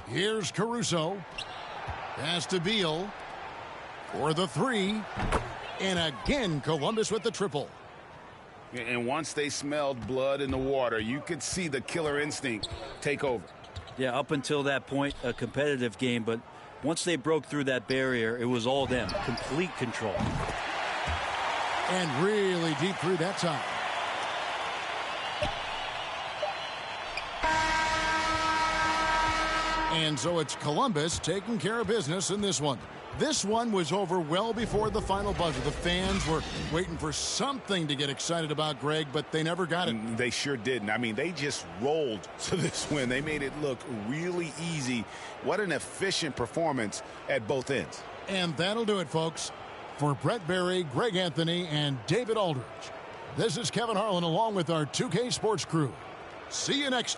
Here's Caruso. Pass to Beal. For the three. And again, Columbus with the triple. And once they smelled blood in the water, you could see the killer instinct take over. Yeah, up until that point, a competitive game, but once they broke through that barrier, it was all them. Complete control. And really deep through that time. And so it's Columbus taking care of business in this one. This one was over well before the final buzzer. The fans were waiting for something to get excited about, Greg, but they never got it. They sure didn't. I mean, they just rolled to this win. They made it look really easy. What an efficient performance at both ends. And that'll do it, folks. For Brett Berry, Greg Anthony, and David Aldridge, this is Kevin Harlan along with our 2K Sports crew. See you next.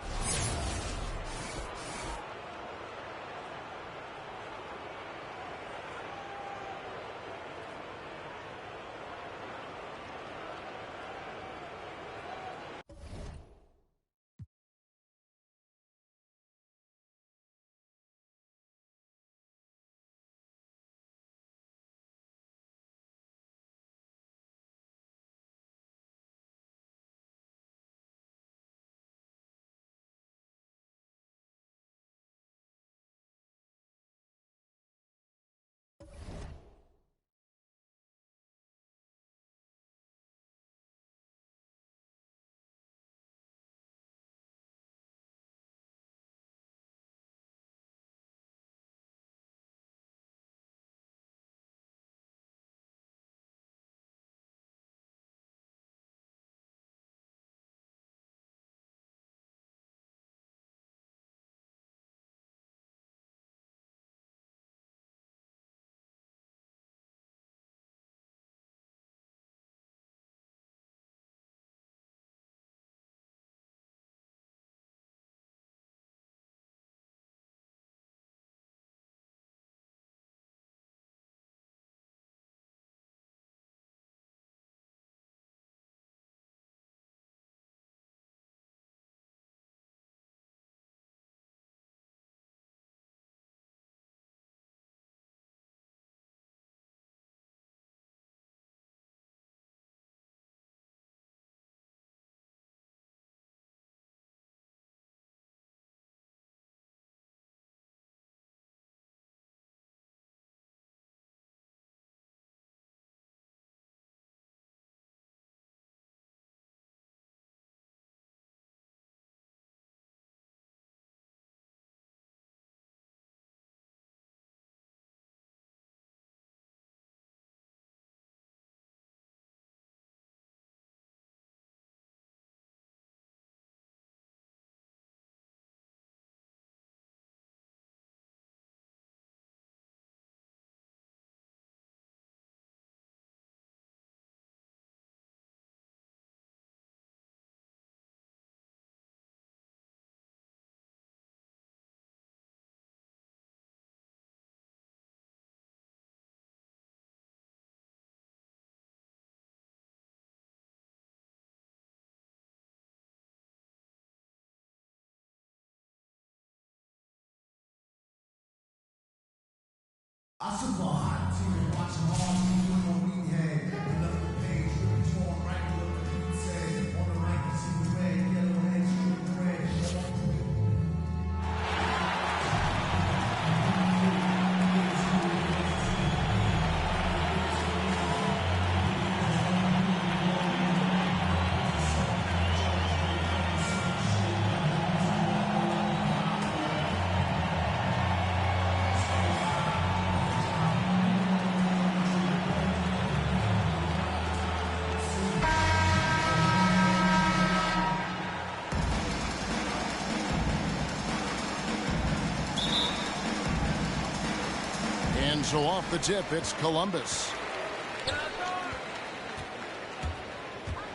And so off the tip, it's Columbus.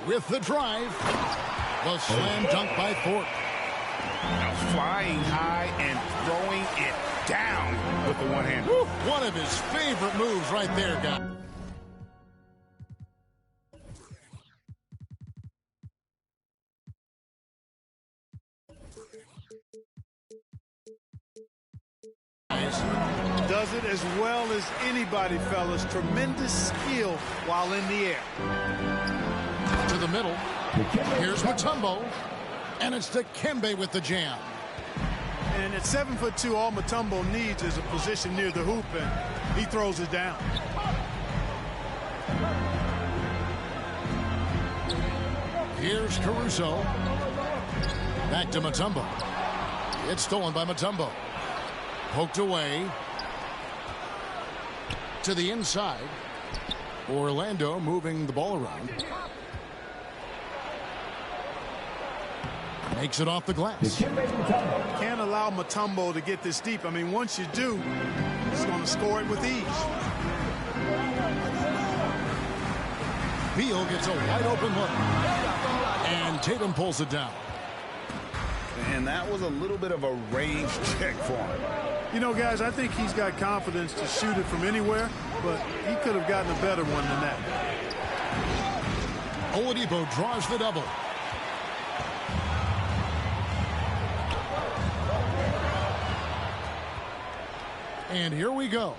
With the drive, the slam dunk by Thorpe. Now flying high and throwing it down with the one hand. One of his favorite moves right there, guys. Does it as well as anybody, fellas. Tremendous skill while in the air. To the middle. Here's Mutombo. And it's Dikembe with the jam. And at 7'2", all Mutombo needs is a position near the hoop, and he throws it down. Here's Caruso. Back to Mutombo. It's stolen by Mutombo. Poked away. To the inside. Orlando moving the ball around. Makes it off the glass. Can't allow Mutombo to get this deep. I mean, once you do, he's going to score it with ease. Beal gets a wide open look. And Tatum pulls it down. And that was a little bit of a range check for him. You know, guys, I think he's got confidence to shoot it from anywhere, but he could have gotten a better one than that. Oladipo draws the double. And here we go.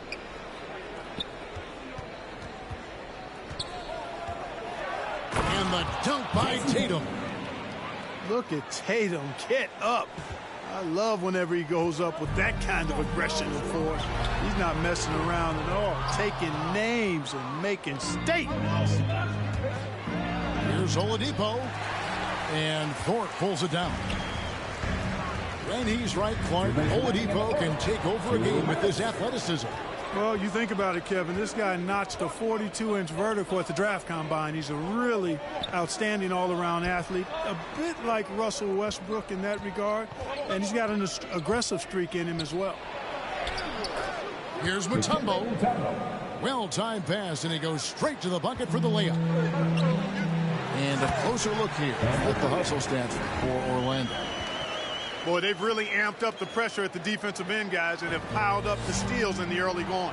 And the dunk by Tatum. Look at Tatum. Get up. I love whenever he goes up with that kind of aggression and force. He's not messing around at all. Taking names and making statements. Here's Oladipo. And Thorpe pulls it down. And he's right, Clark. Oladipo can take over a game with his athleticism. Well, you think about it, Kevin. This guy notched a 42-inch vertical at the draft combine. He's a really outstanding all-around athlete, a bit like Russell Westbrook in that regard, and he's got an aggressive streak in him as well. Here's Mutombo. Well-timed pass, and he goes straight to the bucket for the layup. And a closer look here at the hustle stats for Orlando. Boy, they've really amped up the pressure at the defensive end, guys, and have piled up the steals in the early going.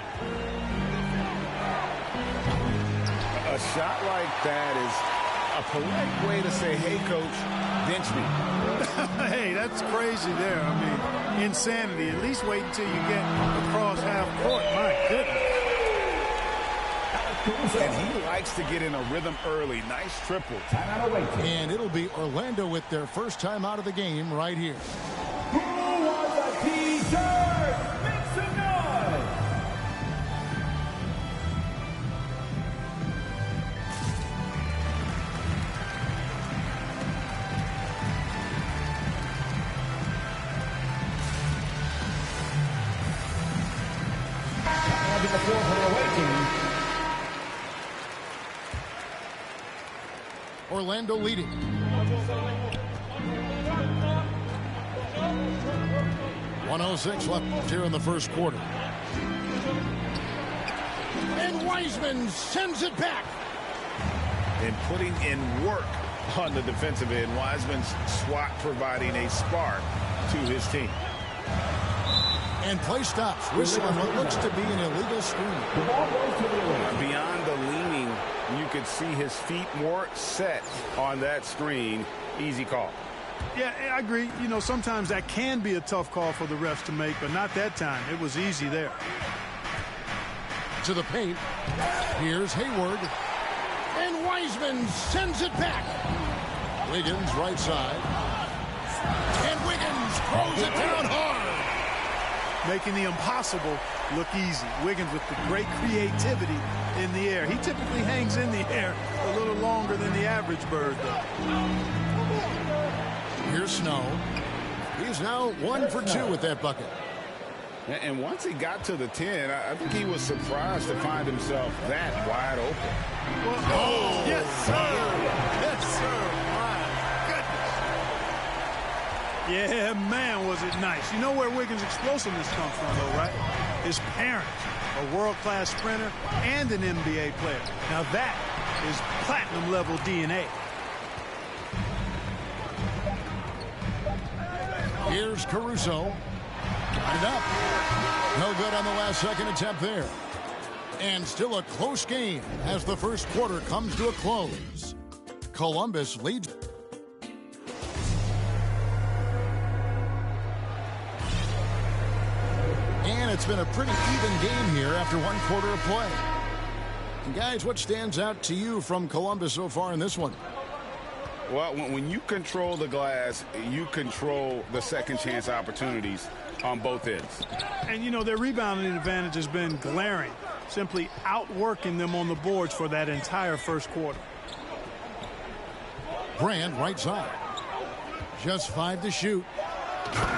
A shot like that is a polite way to say, hey, coach, bench me. Hey, that's crazy there. I mean, insanity. At least wait until you get across half court. My goodness. And he likes to get in a rhythm early. Nice triple. And it'll be Orlando with their first time out of the game right here. Who wants a T-shirt? Make some noise! Having the floor for the away team. Orlando leading. .106 left here in the first quarter. And Wiseman sends it back. And putting in work on the defensive end. Wiseman's swat providing a spark to his team. And play stops. Whistling what looks to be an illegal screen. Beyond the leaning, you could see his feet more set on that screen. Easy call. Yeah, I agree. You know, sometimes that can be a tough call for the refs to make, but not that time. It was easy there. To the paint. Here's Hayward. And Wiseman sends it back. Wiggins right side. And Wiggins throws it down hard. Making the impossible look easy. Wiggins with the great creativity in the air. He typically hangs in the air a little longer than the average bird, though. Here's Snow. He's now 1 for 2 with that bucket. And once he got to the 10, I think he was surprised to find himself that wide open. Oh, yes, sir. Yes, sir. My goodness. Yeah, man, was it nice. You know where Wiggins' explosiveness comes from, though, right? His parents, a world-class sprinter and an NBA player. Now that is platinum-level DNA. Here's Caruso. Got it up. No good on the last second attempt there. And still a close game as the first quarter comes to a close. Columbus leads. And it's been a pretty even game here after 1 quarter of play. And guys, what stands out to you from Columbus so far in this one? Well, when you control the glass, you control the second chance opportunities on both ends. And, you know, their rebounding advantage has been glaring, simply outworking them on the boards for that entire first quarter. Brand right side. Just 5 to shoot.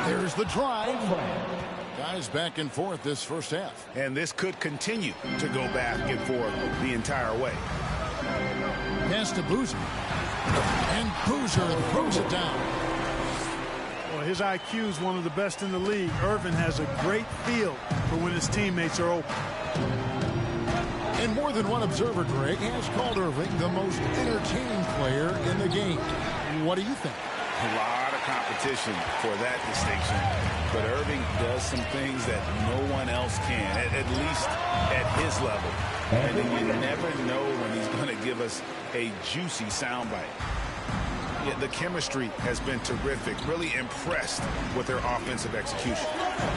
There's the drive. Guys back and forth this first half. And this could continue to go back and forth the entire way. Pass to Boozer. And Boozer throws it down. Well, his IQ is one of the best in the league. Irvin has a great feel for when his teammates are open. And more than one observer, Greg, has called Irving the most entertaining player in the game. What do you think? A lot of competition for that distinction. But Irving does some things that no one else can, at least at his level. And then you never know when he's going to give us a juicy soundbite. Yeah, the chemistry has been terrific. Really impressed with their offensive execution.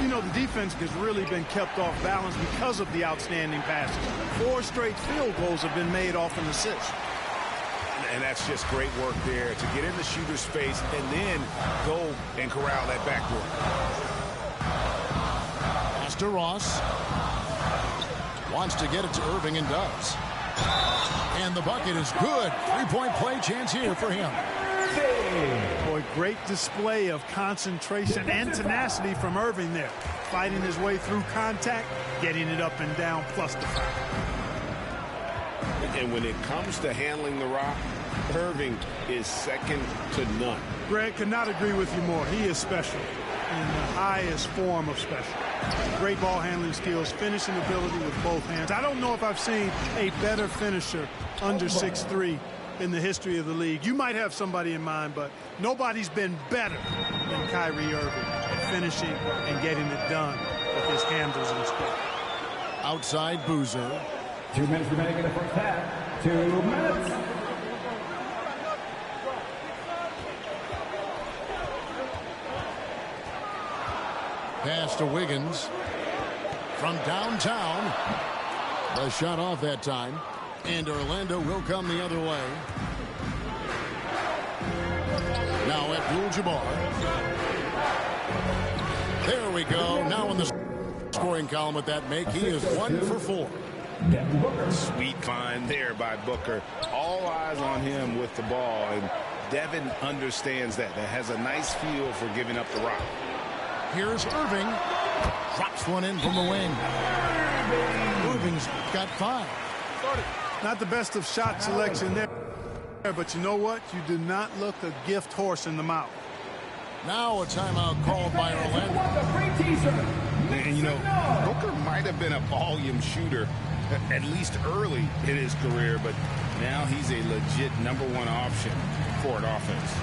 You know, the defense has really been kept off balance because of the outstanding passes. 4 straight field goals have been made off an assist. And that's just great work there to get in the shooter's face and then go and corral that backdoor. Pass to Ross. Wants to get it to Irving and does. And the bucket is good. 3-point play chance here for him. Boy, great display of concentration and tenacity from Irving there. Fighting his way through contact, getting it up and down, plus the foul. And when it comes to handling the rock, Irving is second to none. Greg, could not agree with you more. He is special in the highest form of special. Great ball handling skills, finishing ability with both hands. I don't know if I've seen a better finisher under 6'3" in the history of the league. You might have somebody in mind, but nobody's been better than Kyrie Irving at finishing and getting it done with his handles and skill. Outside Boozer. 2 minutes remaining in the first half. 2 minutes. Pass to Wiggins. From downtown. The shot off that time. And Orlando will come the other way. Now Abdul-Jabbar. There we go. Now in the scoring column with that make. He is 1 for 4. Sweet find there by Booker. All eyes on him with the ball. And Devin understands that. That has a nice feel for giving up the rock. Here's Irving. Drops one in from the wing. Irving's got 5. Not the best of shot selection there, but you know what? You do not look a gift horse in the mouth. Now a timeout called by Orlando. And, you know, Booker might have been a volume shooter, at least early in his career, but now he's a legit #1 option for an offense.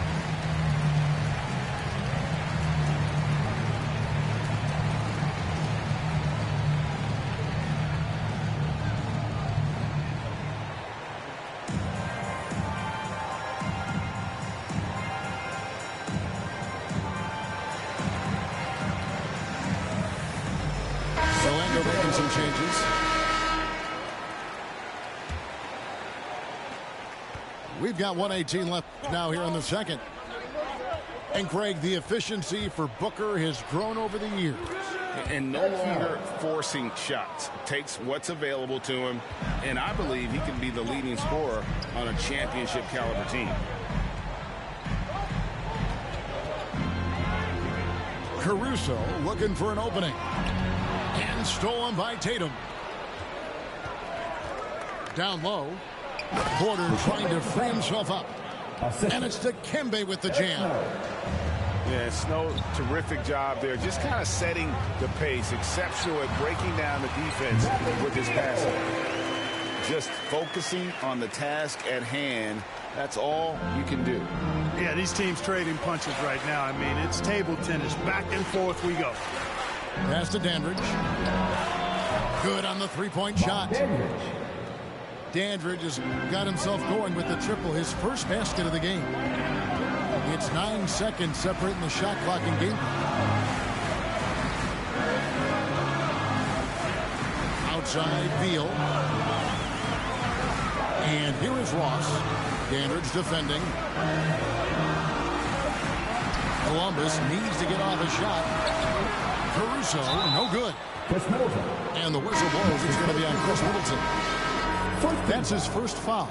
Orlando making some changes. We've got 1:18 left now here in the second. And Craig, the efficiency for Booker has grown over the years. And no longer forcing shots. Takes what's available to him. And I believe he can be the leading scorer on a championship caliber team. Caruso looking for an opening. And stolen by Tatum. Down low. Porter trying to free himself up. And it's Dikembe with the jam. Yeah, Snow, terrific job there. Just kind of setting the pace. Exceptional at breaking down the defense with his passing. Just focusing on the task at hand. That's all you can do. Yeah, these teams trading punches right now. I mean, it's table tennis. Back and forth we go. Pass to Dandridge. Good on the three-point shot. Dandridge has got himself going with the triple, his first basket of the game. It's 9 seconds separating the shot clock and game. Outside Beal. And here is Ross. Dandridge defending. Columbus needs to get off a shot. Caruso, no good. And the whistle blows. It's going to be on Chris Middleton. That's his first foul.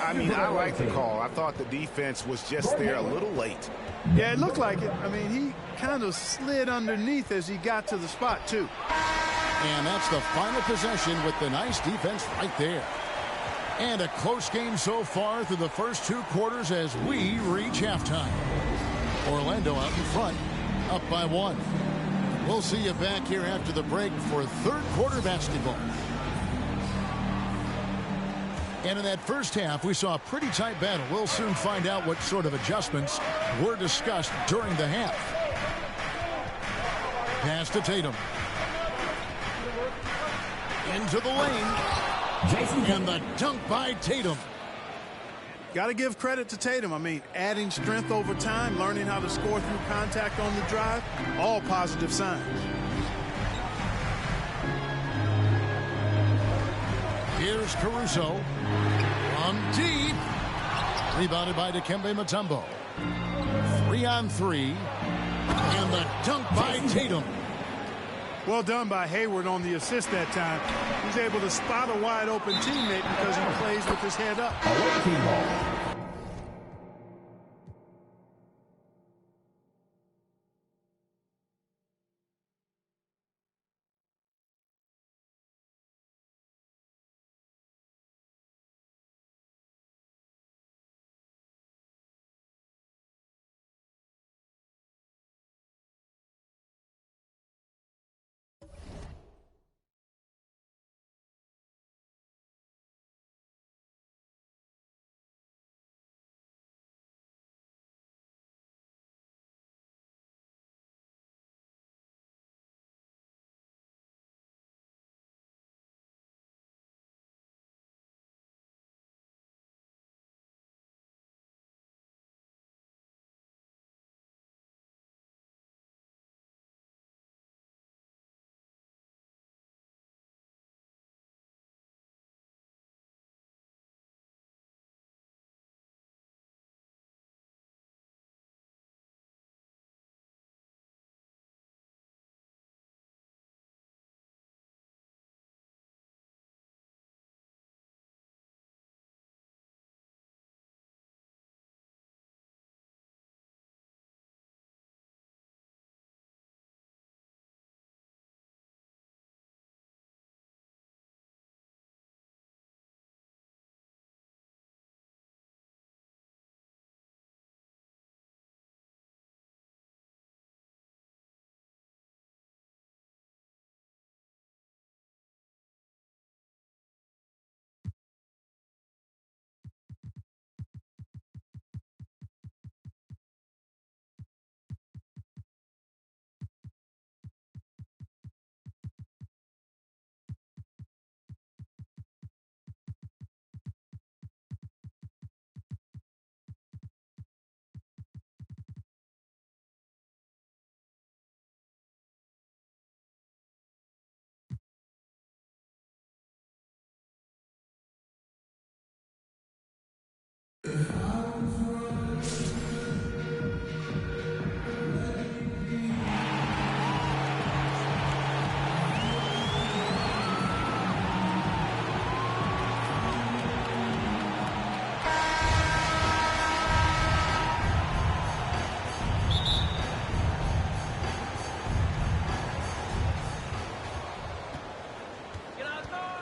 I mean, I like the call. I thought the defense was just there a little late. Yeah, it looked like it. I mean, he kind of slid underneath as he got to the spot, too. And that's the final possession with the nice defense right there. And a close game so far through the first 2 quarters as we reach halftime. Orlando out in front, up by 1. We'll see you back here after the break for third quarter basketball. And in that first half, we saw a pretty tight battle. We'll soon find out what sort of adjustments were discussed during the half. Pass to Tatum. Into the lane. And the dunk by Tatum. Got to give credit to Tatum. I mean, adding strength over time, learning how to score through contact on the drive, all positive signs. Here's Caruso. From deep. Rebounded by Dikembe Mutombo. 3-on-3. And the dunk by Tatum. Well done by Hayward on the assist that time. He's able to spot a wide open teammate because he plays with his head up.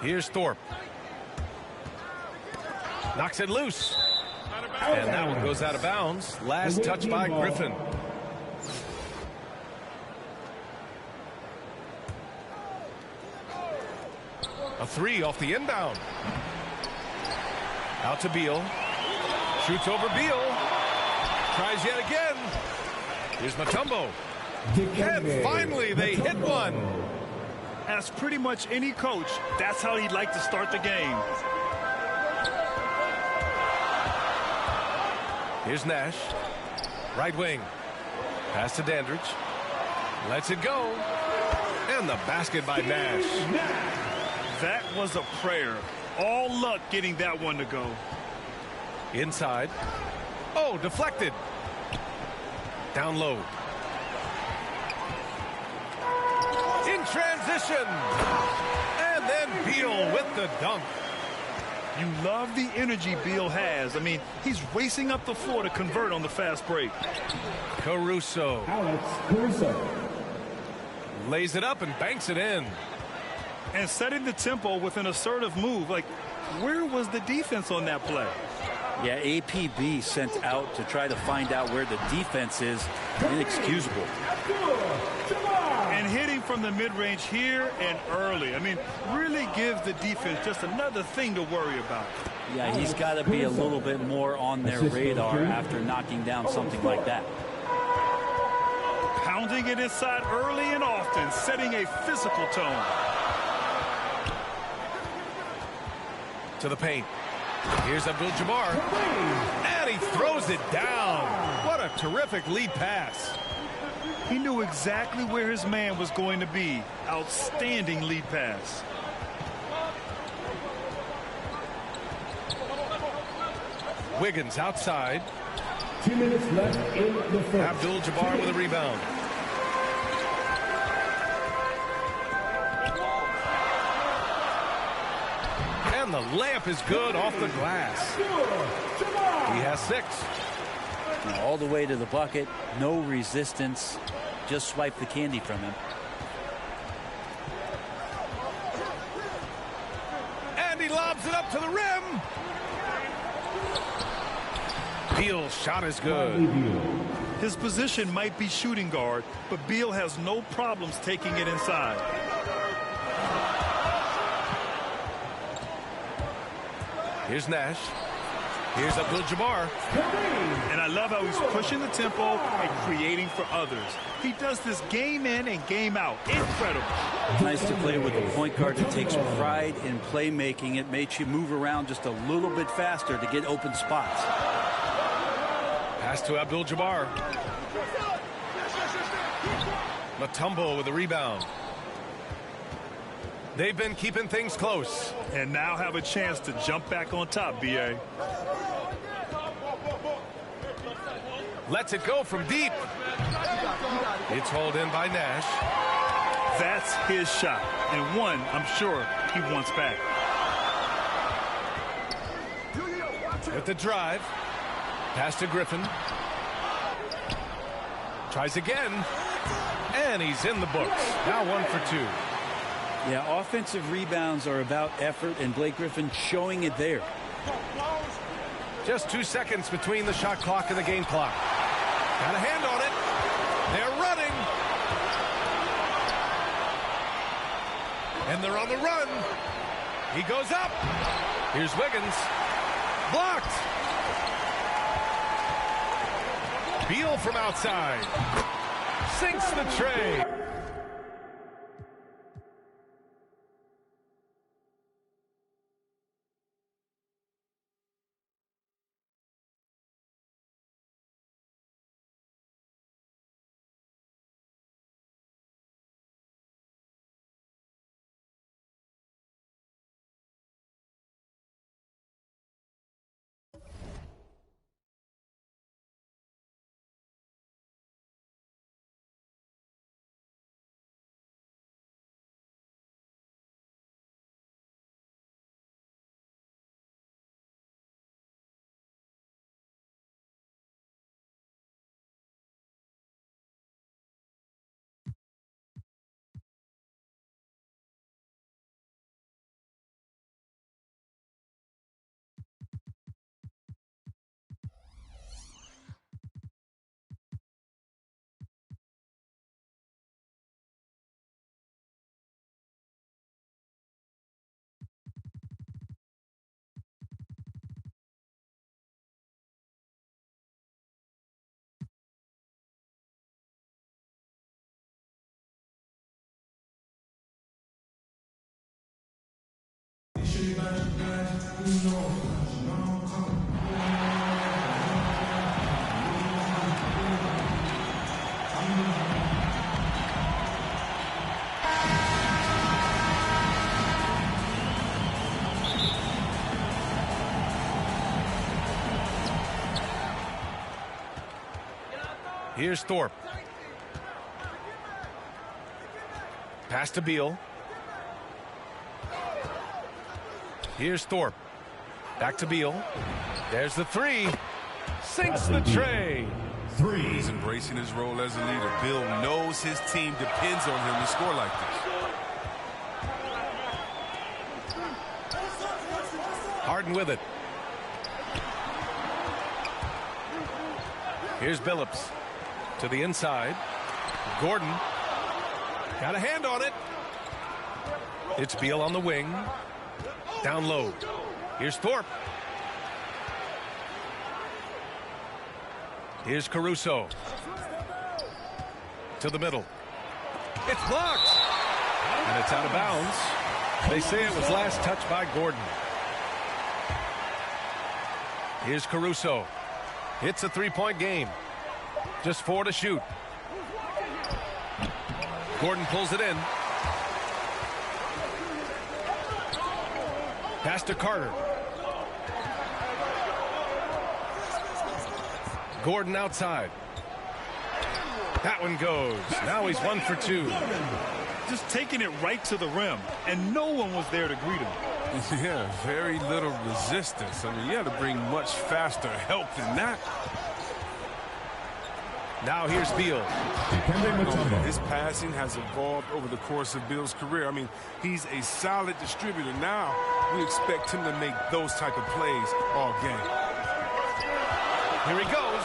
Here's Thorpe. Knocks it loose. And that one goes out of bounds. Last touch by Griffin. A three off the inbound. Out to Beal. Shoots over Beal. Tries yet again. Here's Mutombo. And finally they hit one. As pretty much any coach, that's how he'd like to start the game. Here's Nash. Right wing. Pass to Dandridge. Lets it go. And the basket by Nash. That was a prayer. All luck getting that one to go. Inside. Oh, deflected. Down low. In transition. And then Beal with the dunk. You love the energy Beal has. I mean, he's racing up the floor to convert on the fast break. Caruso. Alex Caruso. Lays it up and banks it in. And setting the tempo with an assertive move. Like, where was the defense on that play? Yeah, APB sent out to try to find out where the defense is. Inexcusable. And hitting from the mid-range here and early. I mean, really gives the defense just another thing to worry about. Yeah, he's got to be a little bit more on their radar after knocking down something like that. Pounding it inside early and often, setting a physical tone. To the paint. Here's Abdul-Jabbar. And he throws it down. What a terrific lead pass. He knew exactly where his man was going to be. Outstanding lead pass. Wiggins outside. 2 minutes left in the first. Abdul-Jabbar with a rebound. And the layup is good off the glass. He has 6. All the way to the bucket. No resistance. Just swipe the candy from him. And he lobs it up to the rim. Beal's shot is good. His position might be shooting guard, but Beal has no problems taking it inside. Here's Nash. Here's Abdul-Jabbar. And I love how he's pushing the tempo and creating for others. He does this game in and game out. Incredible. Nice to play with a point guard that takes pride in playmaking. It makes you move around just a little bit faster to get open spots. Pass to Abdul-Jabbar. Mutombo with the rebound. They've been keeping things close. And now have a chance to jump back on top, B.A. Lets it go from deep. It's hauled in by Nash. That's his shot. And one, I'm sure, he wants back. With the drive. Pass to Griffin. Tries again. And he's in the books. Now 1 for 2. Yeah, offensive rebounds are about effort, and Blake Griffin showing it there. Just 2 seconds between the shot clock and the game clock. Got a hand on it. They're running. And they're on the run. He goes up. Here's Wiggins. Blocked. Beal from outside. Sinks the tray. Here's Thorpe. Pass to Beal. Here's Thorpe. Back to Beal. There's the three. Sinks the tray. He's embracing his role as a leader. Bill knows his team depends on him to score like this. Harden with it. Here's Billups. To the inside. Gordon. Got a hand on it. It's Beal on the wing. Down low. Here's Thorpe. Here's Caruso. To the middle. It's blocked. And it's out of bounds. They say it was last touched by Gordon. Here's Caruso. It's a three-point game. Just 4 to shoot. Gordon pulls it in. Pass to Carter. Gordon outside. That one goes. Now he's 1 for 2. Just taking it right to the rim, and no one was there to greet him. Yeah, very little resistance. I mean, you had to bring much faster help than that. Now here's Beal. His passing has evolved over the course of Bill's career. I mean, he's a solid distributor. Now we expect him to make those type of plays all game. Here he goes.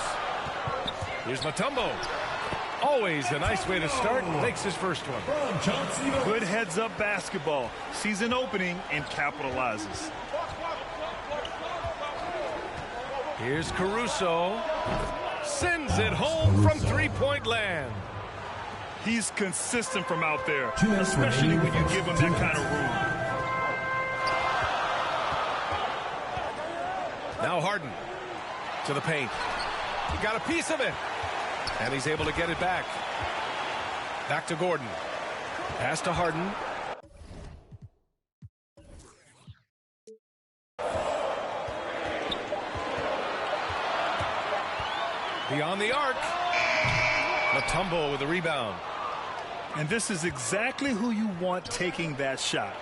Here's Mutombo. Always a nice way to start. Makes his first one. Good heads-up basketball. Sees an opening and capitalizes. Here's Caruso. Sends it home from three-point land. He's consistent from out there, especially when you give him that kind of room. Now Harden to the paint. He got a piece of it. And he's able to get it back. Back to Gordon. Pass to Harden. Beyond the arc. Mutombo with a rebound. And this is exactly who you want taking that shot.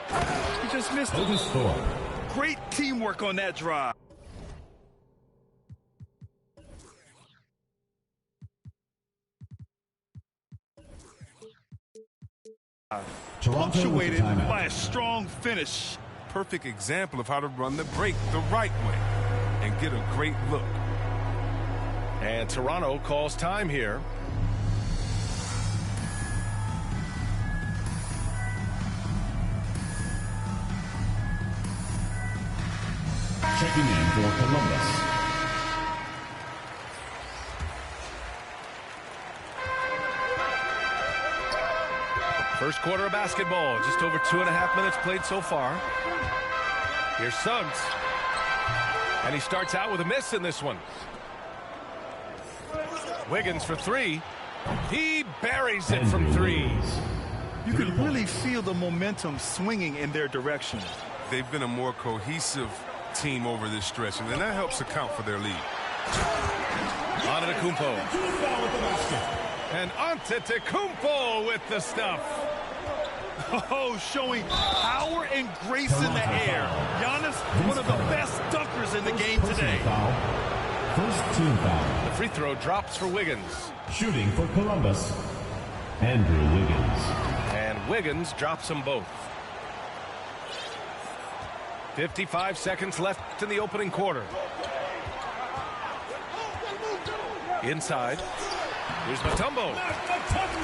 He just missed it. Great teamwork on that drive. Punctuated by a strong finish. Perfect example of how to run the break the right way and get a great look. And Toronto calls time here. Checking in for Columbus. First quarter of basketball. Just over 2.5 minutes played so far. Here's Suggs. And he starts out with a miss in this one. Wiggins for three. He buries it from three. You can really feel the momentum swinging in their direction. They've been a more cohesive team over this stretch, and then that helps account for their lead. Antetokounmpo. And Antetokounmpo with the stuff. Oh, showing power and grace in the air. Giannis, one of the best dunkers in the game today. First team foul. The free throw drops for Wiggins. Shooting for Columbus, Andrew Wiggins. And Wiggins drops them both. 55 seconds left in the opening quarter. Inside. Here's Mutombo.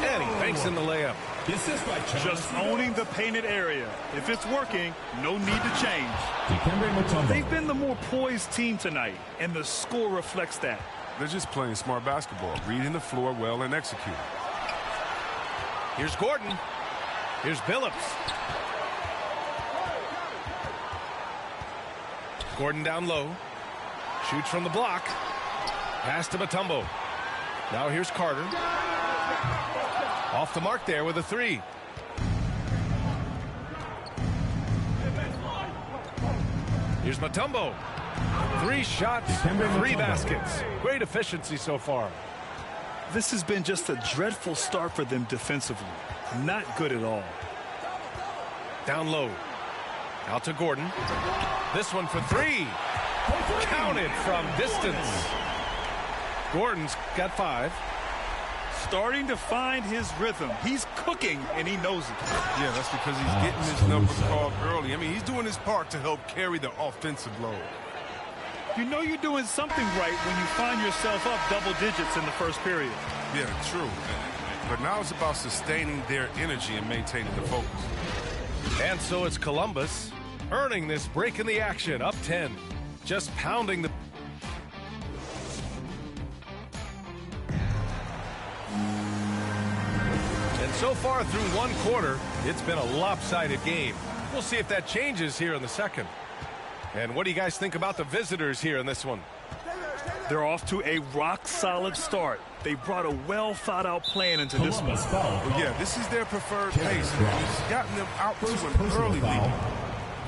And he banks in the layup. Just owning the painted area. If it's working, no need to change. They've been the more poised team tonight, and the score reflects that. They're just playing smart basketball, reading the floor well and executing. Here's Gordon. Here's Billups. Gordon down low. Shoots from the block. Pass to Mutombo. Now here's Carter. Off the mark there with a three. Here's Mutombo. 3 shots, 3 baskets. Great efficiency so far. This has been just a dreadful start for them defensively. Not good at all. Down low. Out to Gordon. This one for 3. Counted from distance. Gordon's got 5. Starting to find his rhythm. He's cooking, and he knows it. Yeah, that's because he's getting his number called early. I mean, he's doing his part to help carry the offensive load. You know you're doing something right when you find yourself up double digits in the first period. Yeah, true. But now it's about sustaining their energy and maintaining the focus. And so it's Columbus earning this break in the action, up 10. Just pounding the... And so far through one quarter, it's been a lopsided game. We'll see if that changes here in the second. And what do you guys think about the visitors here in this one? They're off to a rock-solid start. They brought a well-thought-out plan into this one. Well, yeah, this is their preferred pace. He's gotten them out to an early lead.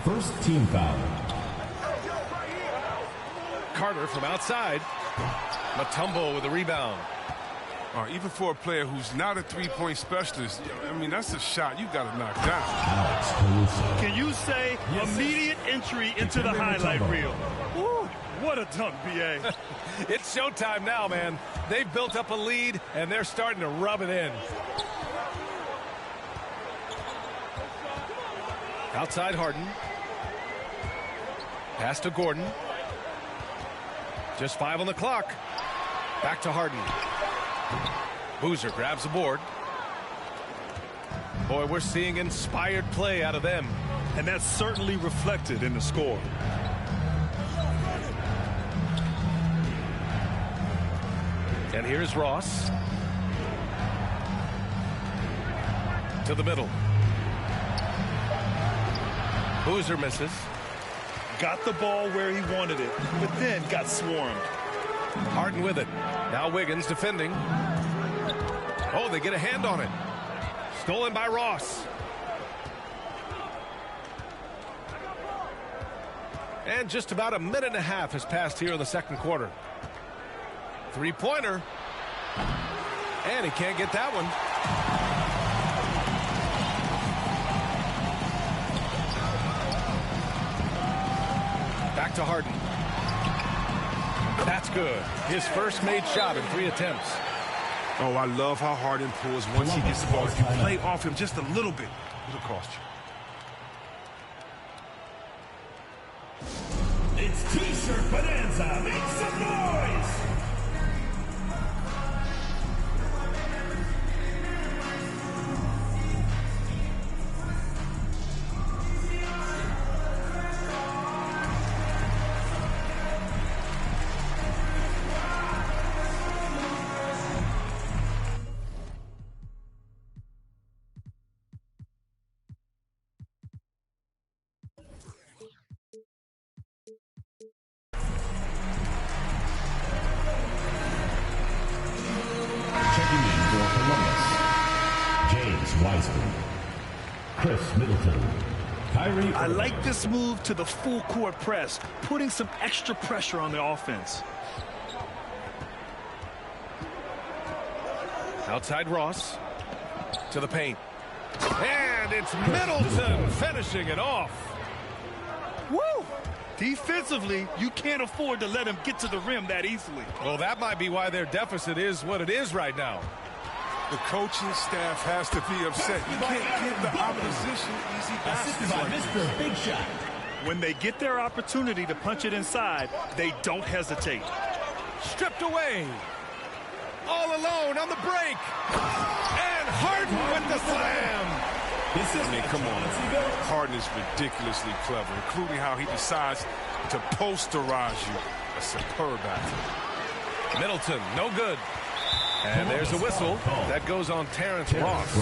First team foul. Carter from outside. Mutombo with a rebound. Even for a player who's not a three-point specialist, I mean, that's a shot you got to knock down. Can you say immediate entry into the highlight reel? Woo, what a dunk, B.A. It's showtime now, man. They've built up a lead, and they're starting to rub it in. Outside Harden. Pass to Gordon. Just 5 on the clock. Back to Harden. Boozer grabs the board. Boy, we're seeing inspired play out of them. And that's certainly reflected in the score. And here's Ross. To the middle. Boozer misses. Got the ball where he wanted it, but then got swarmed. Harden with it. Now Wiggins defending. Oh, they get a hand on it. Stolen by Ross. And just about a minute and a half has passed here in the second quarter. Three-pointer. And he can't get that one. Back to Harden. That's good. His first made shot in 3 attempts. Oh, I love how Harden pulls once he gets the ball. If you play off him just a little bit, it'll cost you. It's T-shirt Bonanza. Make some noise! Chris Middleton. I like this move to the full court press, putting some extra pressure on the offense. Outside Ross. To the paint. And it's Middleton finishing it off. Woo! Defensively, you can't afford to let him get to the rim that easily. Well, that might be why their deficit is what it is right now. The coaching staff has to be upset. You can't give the opposition easy baskets like this. Big Shot. When they get their opportunity to punch it inside, they don't hesitate. Stripped away. All alone on the break. And Harden with the slam. I mean, come on. Harden is ridiculously clever, including how he decides to posterize you. A superb athlete. Middleton, no good. And there's a whistle. That goes on Terrence Ross.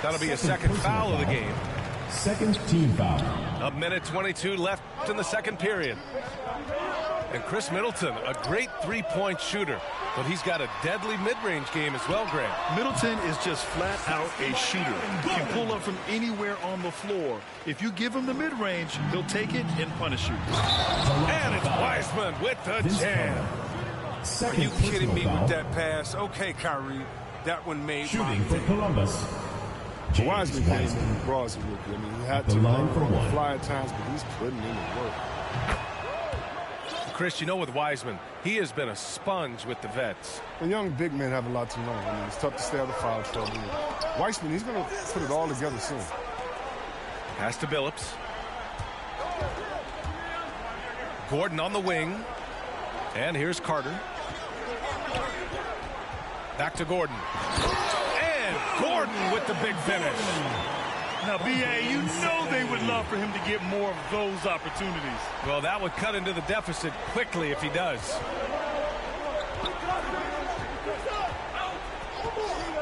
That'll be a second foul of the game. Second team foul. A minute 22 left left in the second period. And Chris Middleton, a great three-point shooter, but he's got a deadly mid-range game as well, Grant. Middleton is just flat out a shooter. He can pull up from anywhere on the floor. If you give him the mid-range, he'll take it and punish you. And it's Wiseman with the jam. Are you kidding me with that pass? Okay, Kyrie, that one made shooting for Columbus. Wiseman came in raw as a rookie. I mean, he had to learn on the fly at times, but he's putting in the work. Chris, you know, with Wiseman, he has been a sponge with the vets. And young big men have a lot to learn. I mean, it's tough to stay out of foul trouble. Wiseman, he's going to put it all together soon. Pass to Billups. Gordon on the wing. And here's Carter. Back to Gordon. And Gordon with the big finish. Now, B.A., you know they would love for him to get more of those opportunities. Well, that would cut into the deficit quickly if he does.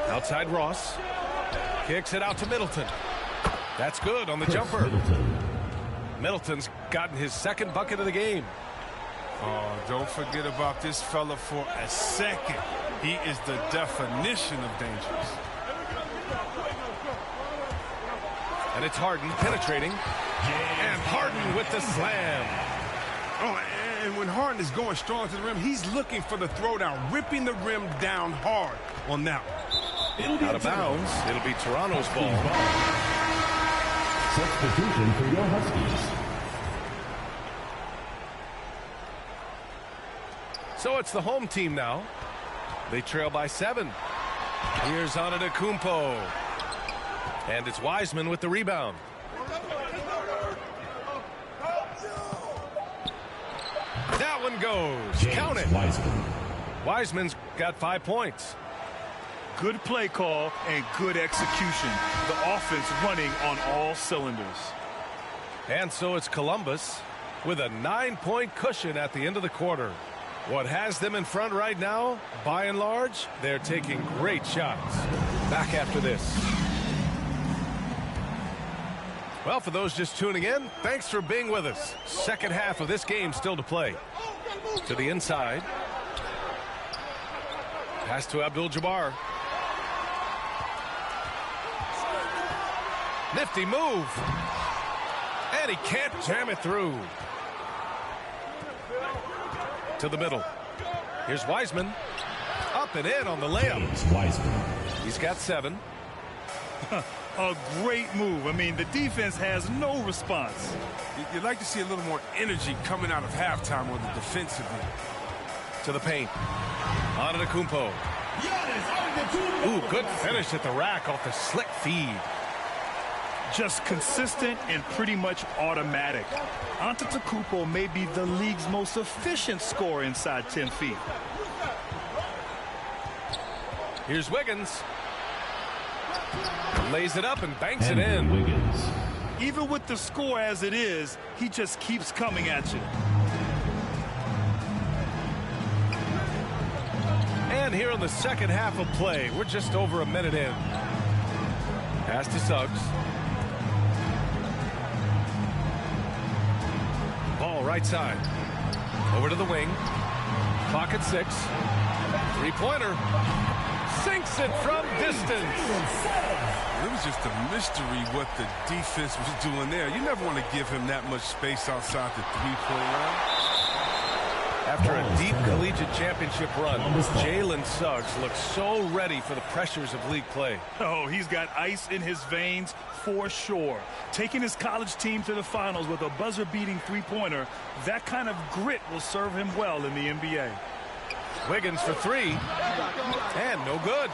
Outside Ross. Kicks it out to Middleton. That's good on the jumper. Middleton's gotten his second bucket of the game. Oh, don't forget about this fella for a second. He is the definition of dangerous. And it's Harden penetrating. And Harden with the slam. Oh, and when Harden is going strong to the rim, he's looking for the throwdown, ripping the rim down hard on that one. Out of bounds. It'll be Toronto's ball. Substitution for your Huskies. So it's the home team now. They trail by 7. Here's Antetokounmpo. And it's Wiseman with the rebound. That one goes. Count it. Wiseman's got 5 points. Good play call and good execution. The offense running on all cylinders. And so it's Columbus with a 9-point cushion at the end of the quarter. What has them in front right now, by and large, they're taking great shots. Back after this. Well, for those just tuning in, thanks for being with us. Second half of this game still to play. To the inside. Pass to Abdul-Jabbar. Nifty move. And he can't jam it through. To the middle. Here's Wiseman. Up and in on the layup. He's got 7. A great move. I mean, the defense has no response. You'd like to see a little more energy coming out of halftime on the defensive end. To the paint. Antetokounmpo. Ooh, good finish at the rack off the slick feed. Just consistent and pretty much automatic. Antetokounmpo may be the league's most efficient scorer inside 10 feet. Here's Wiggins. Lays it up and banks it in. Even with the score as it is, he just keeps coming at you. And here in the second half of play, we're just over a minute in. Pass to Suggs. Ball right side. Over to the wing. Clock at 6. Three-pointer. Sinks it from distance. It was just a mystery what the defense was doing there. You never want to give him that much space outside the three-point line. After a deep collegiate championship run, Jalen Suggs looks so ready for the pressures of league play. Oh, he's got ice in his veins for sure. Taking his college team to the finals with a buzzer-beating three-pointer, that kind of grit will serve him well in the NBA. Wiggins for 3. And no good.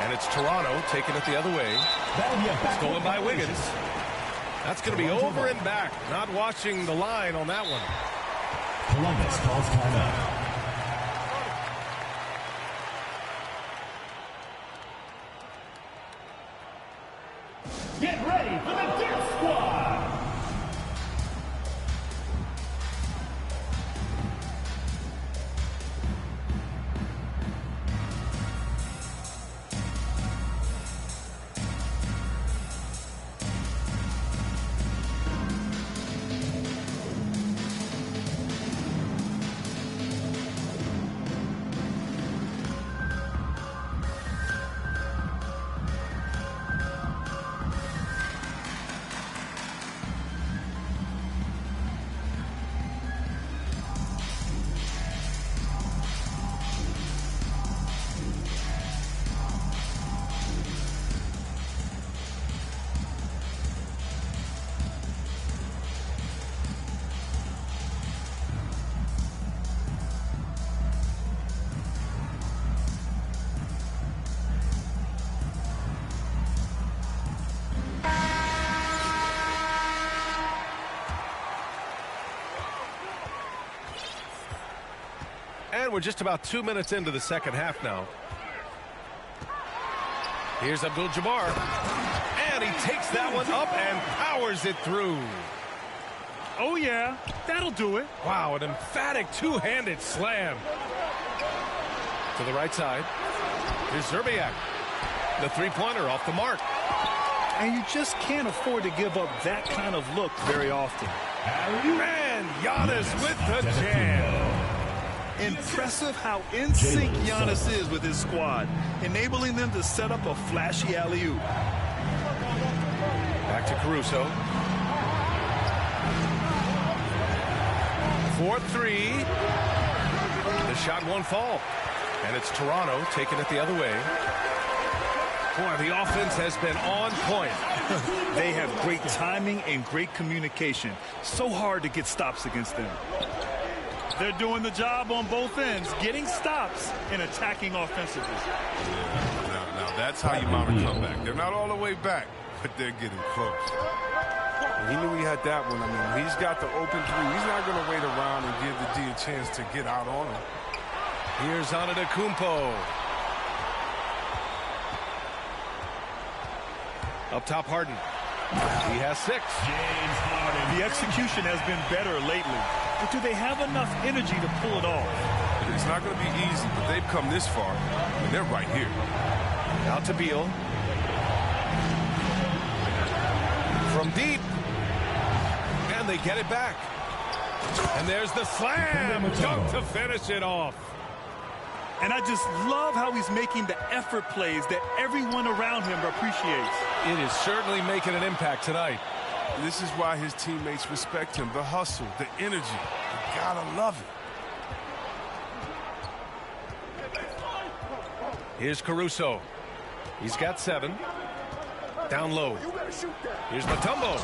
And it's Toronto taking it the other way. Stolen by Wiggins. That's going to be over and back. Not watching the line on that one. Columbus calls timeout. Get ready for the Dirt Squad! we're just about 2 minutes into the second half now. Here's Abdul-Jabbar. And he takes that one up and powers it through. Oh, yeah. That'll do it. Wow, an emphatic two-handed slam. To the right side. Here's Zerbiak. The three-pointer off the mark. And you just can't afford to give up that kind of look very often. And Giannis with the jam. Impressive how in sync Giannis is with his squad, enabling them to set up a flashy alley-oop. Back to Caruso. 4-3. The shot won't fall. And it's Toronto taking it the other way. Boy, the offense has been on point. They have great timing and great communication. So hard to get stops against them. They're doing the job on both ends, getting stops and attacking offensively. Yeah, now that's how you mount a comeback. They're not all the way back, but they're getting close. He knew he had that one. I mean, he's got the open three. He's not going to wait around and give the D a chance to get out on him. Here's Antetokounmpo. Up top, Harden. He has 6. The execution has been better lately. But do they have enough energy to pull it off? It's not going to be easy, but they've come this far, and they're right here. Out to Beal. From deep. And they get it back. And there's the slam. Dunk to finish it off. And I just love how he's making the effort plays that everyone around him appreciates. It is certainly making an impact tonight. This is why his teammates respect him. The hustle, the energy. You gotta love it. Here's Caruso. He's got 7. Down low. Here's Mutombo.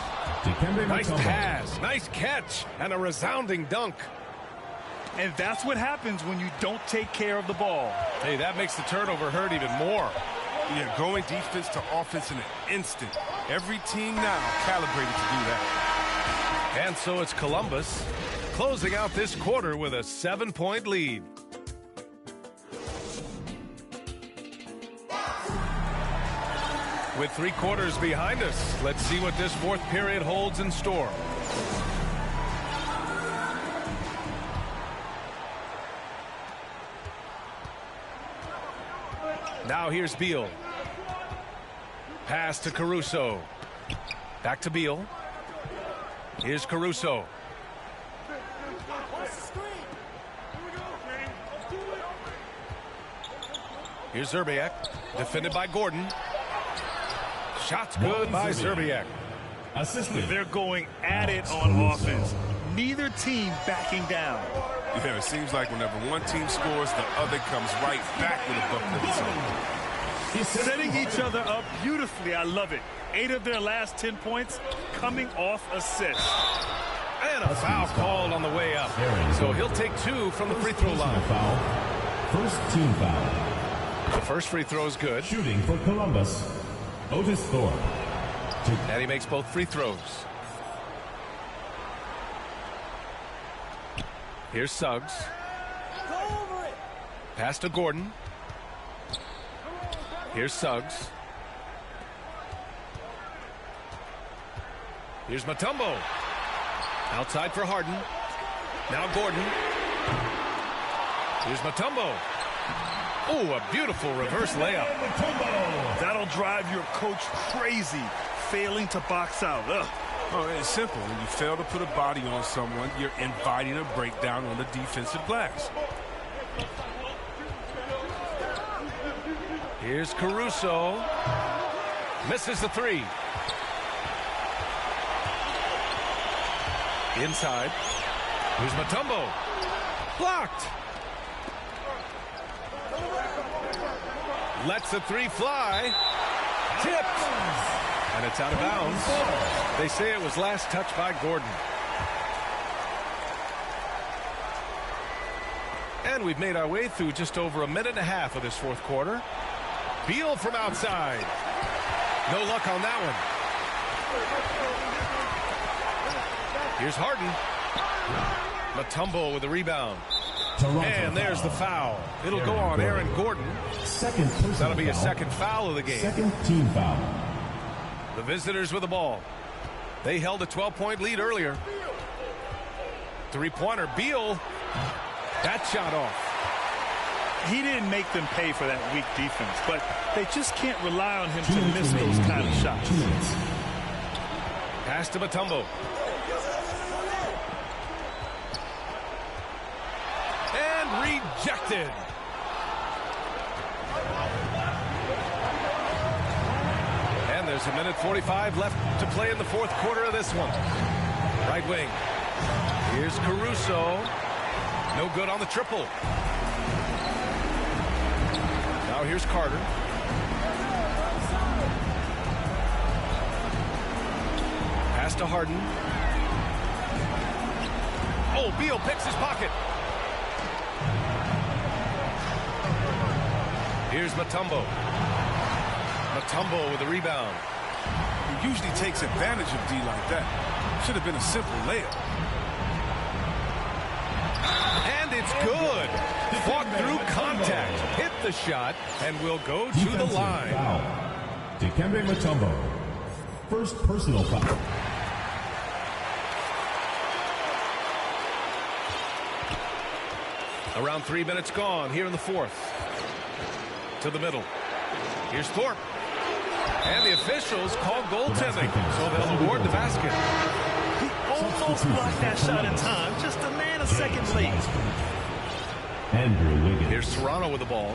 Nice pass, nice catch, and a resounding dunk. And that's what happens when you don't take care of the ball. Hey, that makes the turnover hurt even more. Yeah, going defense to offense in an instant. Every team now calibrated to do that. And so it's Columbus closing out this quarter with a 7-point lead. With 3 quarters behind us, let's see what this fourth period holds in store. Now here's Beal. Pass to Caruso. Back to Beal. Here's Caruso. Here's Zerbiak. Defended by Gordon. Shots good by Zerbiak. They're going at it on offense. Neither team backing down. Yeah, it seems like whenever one team scores, the other comes right back with a bucket. Setting each other up beautifully. I love it. 8 of their last 10 points coming off assists. And a foul called on the way up. So he'll take 2 from the free throw line. First team foul. The first free throw is good. Shooting for Columbus, Otis Thorpe. And he makes both free throws. Here's Suggs. Pass to Gordon. Here's Suggs. Here's Mutombo. Outside for Harden. Now Gordon. Here's Mutombo. Oh, a beautiful reverse layup. That'll drive your coach crazy, failing to box out. Ugh. Oh, it's simple. When you fail to put a body on someone, you're inviting a breakdown on the defensive glass. Here's Caruso. Misses the 3. Inside. Here's Mutombo. Blocked. Lets the 3 fly. Tipped. And it's out of bounds. They say it was last touched by Gordon. And we've made our way through just over a minute and a half of this fourth quarter. Beal from outside. No luck on that one. Here's Harden. Mutombo with a rebound. And there's the foul. It'll go on Aaron Gordon. That'll be a second foul of the game. Second team foul. The visitors with the ball. They held a 12-point lead earlier. Three-pointer. Beal. That shot off. He didn't make them pay for that weak defense, but they just can't rely on him to miss those kind of shots. Pass to Mutombo. And rejected. And there's a minute 45 left to play in the fourth quarter of this one. Right wing. Here's Caruso. No good on the triple. Now here's Carter. Pass to Harden. Oh, Beal picks his pocket. Here's Mutombo. Mutombo with the rebound. He usually takes advantage of D like that. Should have been a simple layup. And it's good. Fought through contact. Hit the shot and will go to the line. Foul. Dikembe Mutombo. First personal foul. Around 3 minutes gone here in the fourth. To the middle. Here's Thorpe. And the officials call goaltending, so they'll award the basket. He almost blocked that shot in time. Just a man a second late. Andrew Wiggins. Here's Toronto with the ball.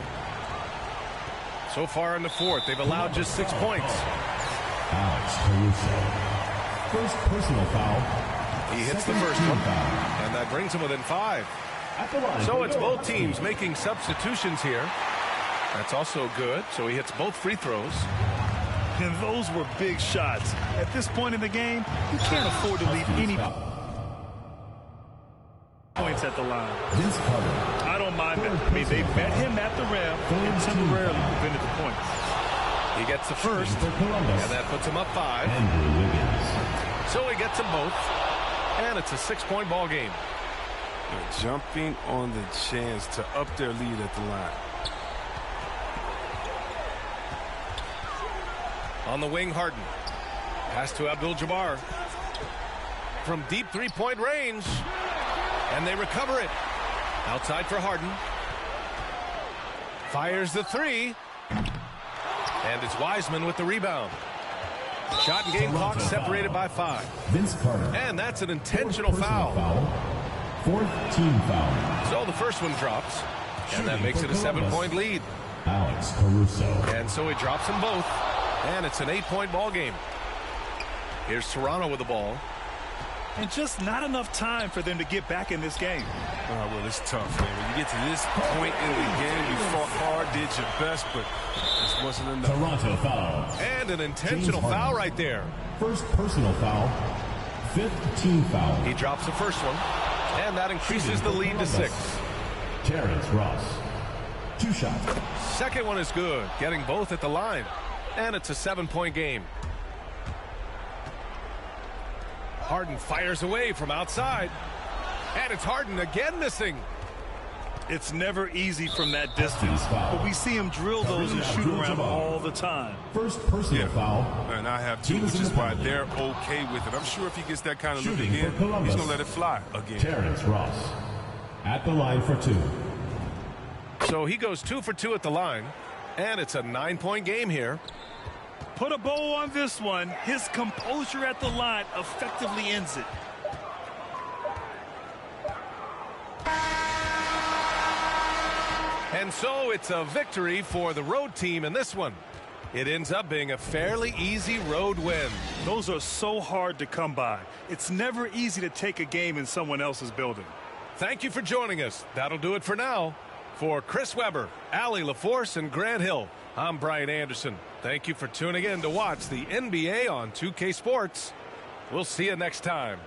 So far in the fourth, they've allowed just 6 points. Alex Caruso. First personal foul. He hits the first one, and that brings him within 5. So it's both teams making substitutions here. That's also good, so he hits both free throws. And those were big shots. At this point in the game, you can't afford to leave any points at the line. Vince Carter. I don't mind that. I mean, they met him at the rim and temporarily prevented the points. He gets the first, and that puts him up 5. Andrew Wiggins. So he gets them both, and it's a 6-point ball game. They're jumping on the chance to up their lead at the line. On the wing, Harden. Pass to Abdul-Jabbar. From deep three-point range. And they recover it. Outside for Harden. Fires the three. And it's Wiseman with the rebound. Shot and game clock separated by 5. Vince Carter. And that's an intentional foul. Fourth team foul. So the first one drops. And that makes it a 7-point lead. Alex Caruso. And so he drops them both. And it's an 8-point ball game. Here's Toronto with the ball. And just not enough time for them to get back in this game. Well, it's tough, man. When you get to this point in the game, you fought hard, did your best, but this wasn't enough. Toronto foul. And an intentional foul right there. First personal foul. Fifth team foul. He drops the first one. And that increases the lead to 6. Terrence Ross. 2 shots. Second one is good. Getting both at the line. And it's a 7-point game. Harden fires away from outside. And it's Harden again missing. It's never easy from that distance, but we see him drill those and shoot around all the time. First personal foul. And I have too, which is why they're okay with it. I'm sure if he gets that kind of look again, he's going to let it fly again. Terrence Ross at the line for 2. So he goes 2 for 2 at the line. And it's a 9-point game here. Put a bow on this one. His composure at the line effectively ends it. And so it's a victory for the road team in this one. It ends up being a fairly easy road win. Those are so hard to come by. It's never easy to take a game in someone else's building. Thank you for joining us. That'll do it for now. For Chris Webber, Allie LaForce, and Grant Hill, I'm Brian Anderson. Thank you for tuning in to watch the NBA on 2K Sports. We'll see you next time.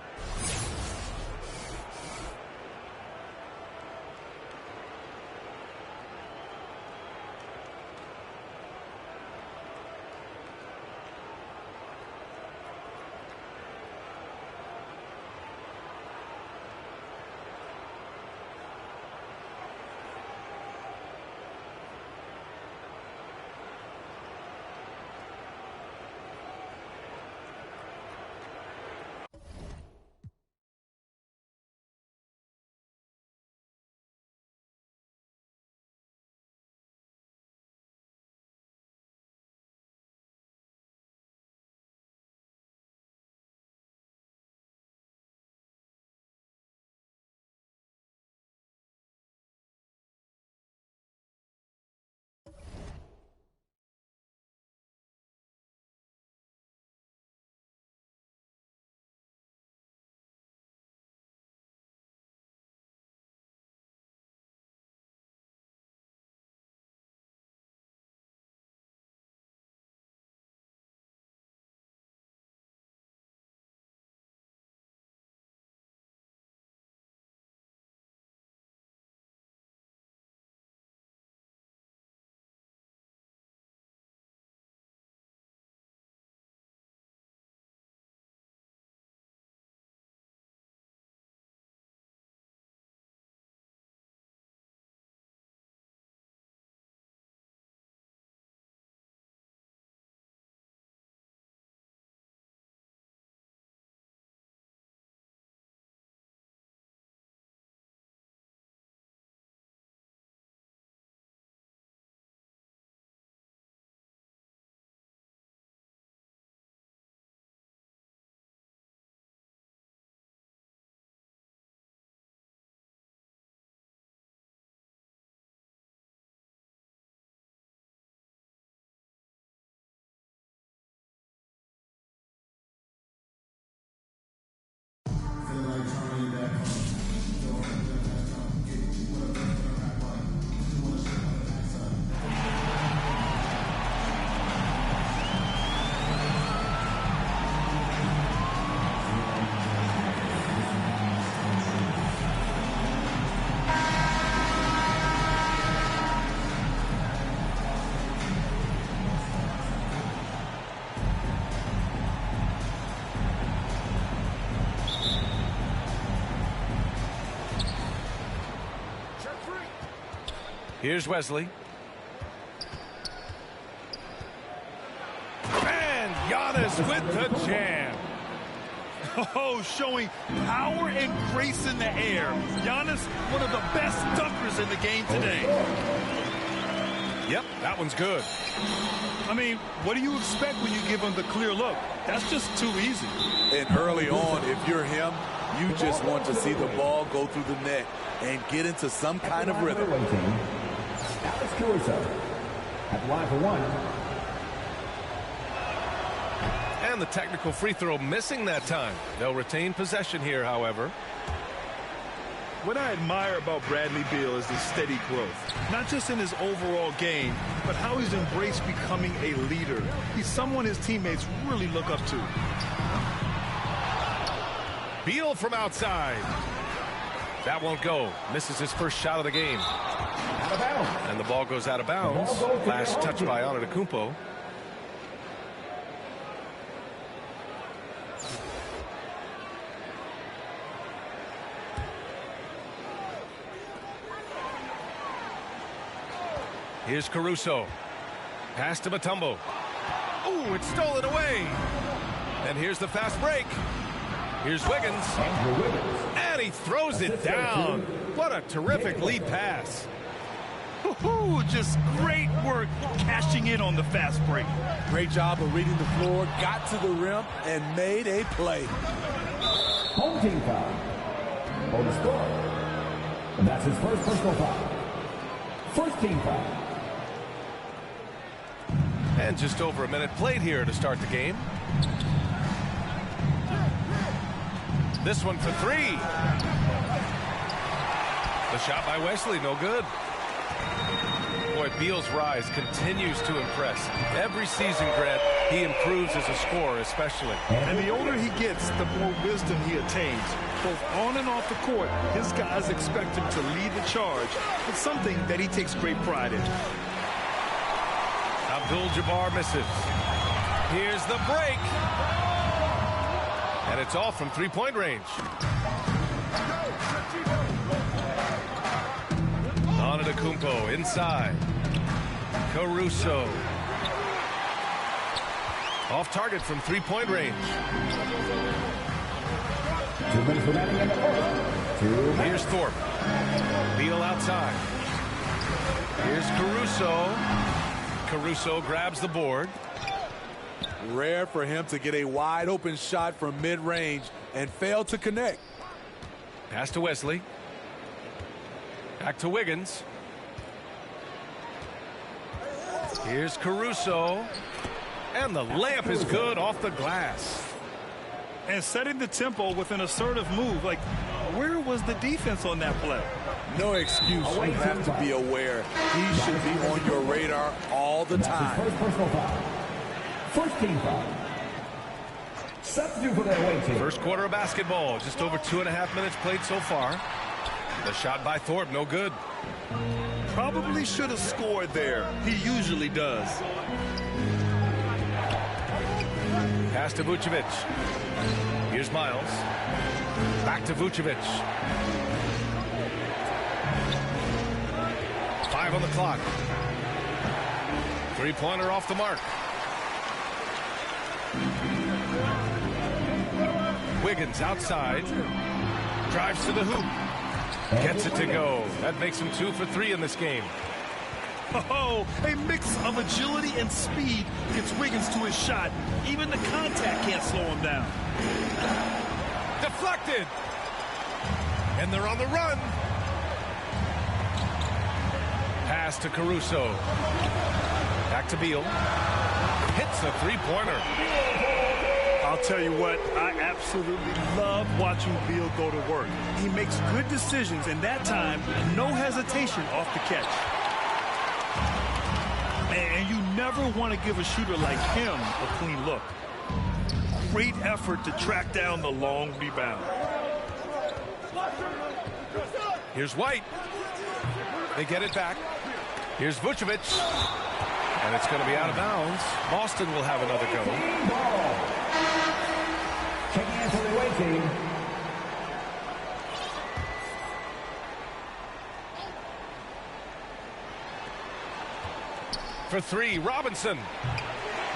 Here's Wesley. And Giannis with the jam. Oh, showing power and grace in the air. Giannis, one of the best dunkers in the game today. Yep, that one's good. I mean, what do you expect when you give him the clear look? That's just too easy. And early on, if you're him, you just want to see the ball go through the net and get into some kind of rhythm. Alex Caruso at the line for one. And the technical free throw missing that time. They'll retain possession here, however. What I admire about Bradley Beal is the steady growth, not just in his overall game, but how he's embraced becoming a leader. He's someone his teammates really look up to. Beal from outside. That won't go. Misses his first shot of the game. Out of bounds. And the ball goes out of bounds. Last touch by Antetokounmpo. Here's Caruso. Pass to Mutombo. Ooh, it's stolen away. And here's the fast break. Here's Wiggins. And he throws it down. What a terrific lead pass. Woohoo, just great work cashing in on the fast break. Great job of reading the floor, got to the rim, and made a play. Home team foul. On the score. And that's his first personal foul. First team foul. And just over a minute played here to start the game. This one for three. The shot by Wesley, no good. Boy, Beal's rise continues to impress. Every season, Grant, he improves as a scorer, especially. And the older he gets, the more wisdom he attains. Both on and off the court, his guys expect him to lead the charge. It's something that he takes great pride in. Abdul-Jabbar misses. Here's the break. And it's all from three-point range. Antetokounmpo inside. Caruso. Off target from three-point range. 2 minutes remaining in the first. Here's Thorpe. Beal outside. Here's Caruso. Caruso grabs the board. Rare for him to get a wide open shot from mid-range and fail to connect. Pass to Wesley. Back to Wiggins. Here's Caruso. And the layup is good off the glass. And setting the tempo with an assertive move. Like, where was the defense on that play? No excuse. You have to be aware. He should be on your radar all the time. First personal foul. First team foul. Substitute for the away team. First quarter of basketball. Just over 2.5 minutes played so far. The shot by Thorpe, no good. Probably should have scored there. He usually does. Pass to Vucevic. Here's Miles. Back to Vucevic. 5 on the clock. Three-pointer off the mark. Wiggins outside. Drives to the hoop. Gets it to go. That makes him 2 for 3 in this game. Oh, a mix of agility and speed gets Wiggins to his shot. Even the contact can't slow him down. Deflected. And they're on the run. Pass to Caruso. Back to Beal. Hits a three-pointer. I'll tell you what, I absolutely love watching Beal go to work. He makes good decisions, and that time, no hesitation off the catch. And you never want to give a shooter like him a clean look. Great effort to track down the long rebound. Here's White. They get it back. Here's Vucevic. And it's going to be out of bounds. Boston will have another go. Checking in for the away team. for three. Robinson.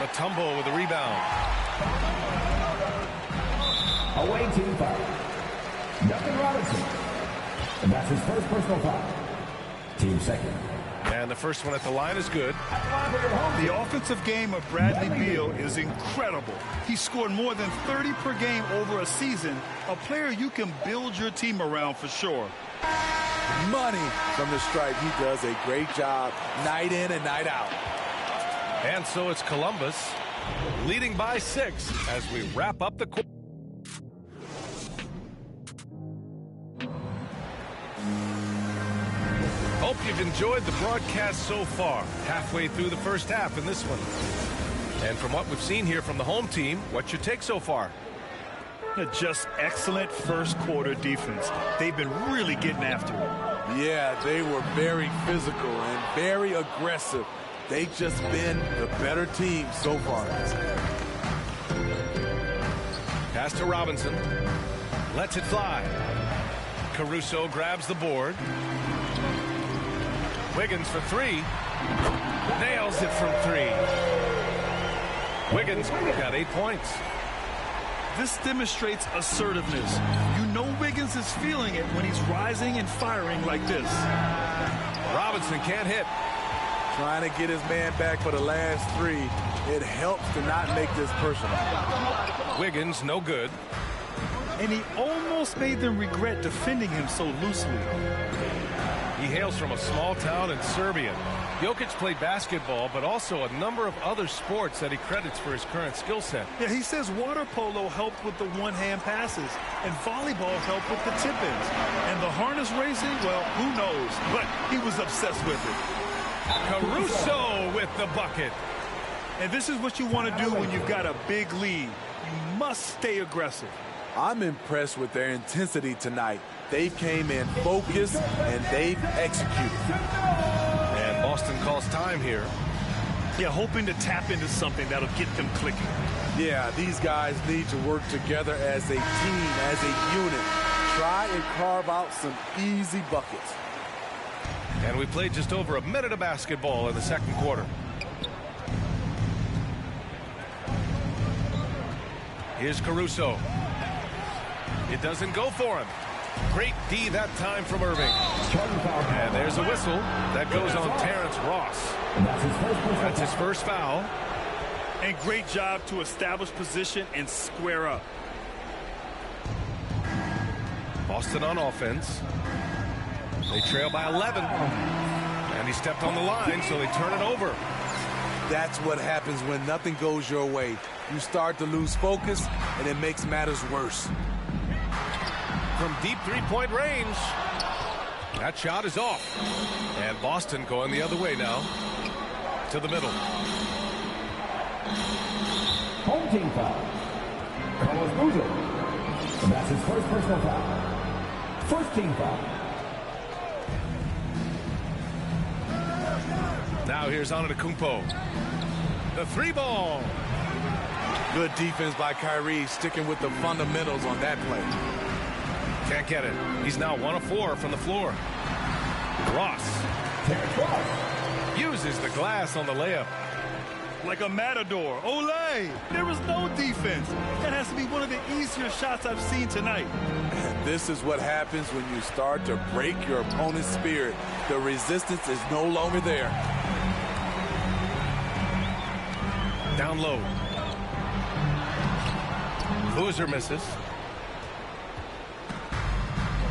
The tumble with the rebound. Away team foul. Duncan Robinson. And that's his first personal foul. Team second. And the first one at the line is good. The offensive game of Bradley Beal is incredible. He scored more than 30 per game over a season. A player you can build your team around for sure. Money from the stripe. He does a great job night in and night out. And so it's Columbus leading by 6 as we wrap up the quarter. Hope you've enjoyed the broadcast so far. Halfway through the first half in this one. And from what we've seen here from the home team, what's your take so far? Just excellent first quarter defense. They've been really getting after it. Yeah, they were very physical and very aggressive. They've just been the better team so far. Pass to Robinson. Lets it fly. Caruso grabs the board. Wiggins for three. Nails it from 3. Wiggins got 8 points. This demonstrates assertiveness. You know Wiggins is feeling it when he's rising and firing like this. Robinson can't hit. Trying to get his man back for the last 3. It helps to not make this personal. Wiggins, no good. And he almost made them regret defending him so loosely. He hails from a small town in Serbia. Jokic played basketball, but also a number of other sports that he credits for his current skill set. Yeah, he says water polo helped with the one-hand passes, and volleyball helped with the tip-ins. And the harness racing, well, who knows? But he was obsessed with it. Caruso with the bucket. And this is what you want to do when you've got a big lead. You must stay aggressive. I'm impressed with their intensity tonight. They came in focused, and they've executed. And Boston calls time here. Yeah, hoping to tap into something that'll get them clicking. Yeah, these guys need to work together as a team, as a unit. Try and carve out some easy buckets. And we played just over a minute of basketball in the second quarter. Here's Caruso. It doesn't go for him. Great D that time from Irving. And there's a whistle that goes on Terrence Ross. That's his first foul. And great job to establish position and square up. Boston on offense. They trail by 11. And he stepped on the line, so they turn it over. That's what happens when nothing goes your way. You start to lose focus, and it makes matters worse. From deep three-point range. That shot is off. And Boston going the other way now. To the middle. Home team foul. Carlos Boozer. And that's his first personal foul. First team foul. Now here's Antetokounmpo. The 3-ball. Good defense by Kyrie, sticking with the fundamentals on that play. Can't get it. He's now 1 of 4 from the floor. Ross uses the glass on the layup. Like a matador. Olay! There was no defense. That has to be one of the easier shots I've seen tonight. And this is what happens when you start to break your opponent's spirit. The resistance is no longer there. Down low. Boozer misses.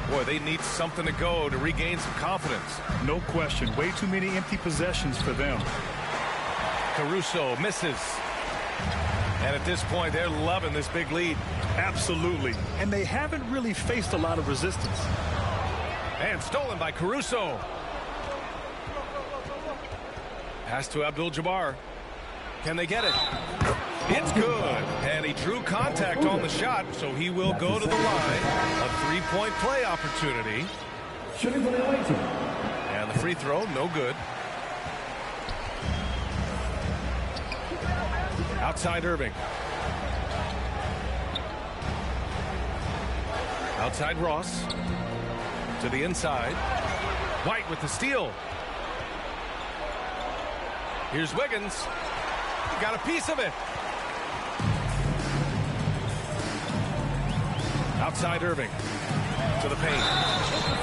Boy, they need something to go to regain some confidence. No question. Way too many empty possessions for them. Caruso misses. And at this point, they're loving this big lead. Absolutely. And they haven't really faced a lot of resistance. And stolen by Caruso. Pass to Abdul-Jabbar. Can they get it? It's good. And he drew contact on the shot, so he will go to the line. A three-point play opportunity. And the free throw, no good. Outside Irving. Outside Ross. To the inside. White with the steal. Here's Wiggins. Got a piece of it. Outside Irving. To the paint.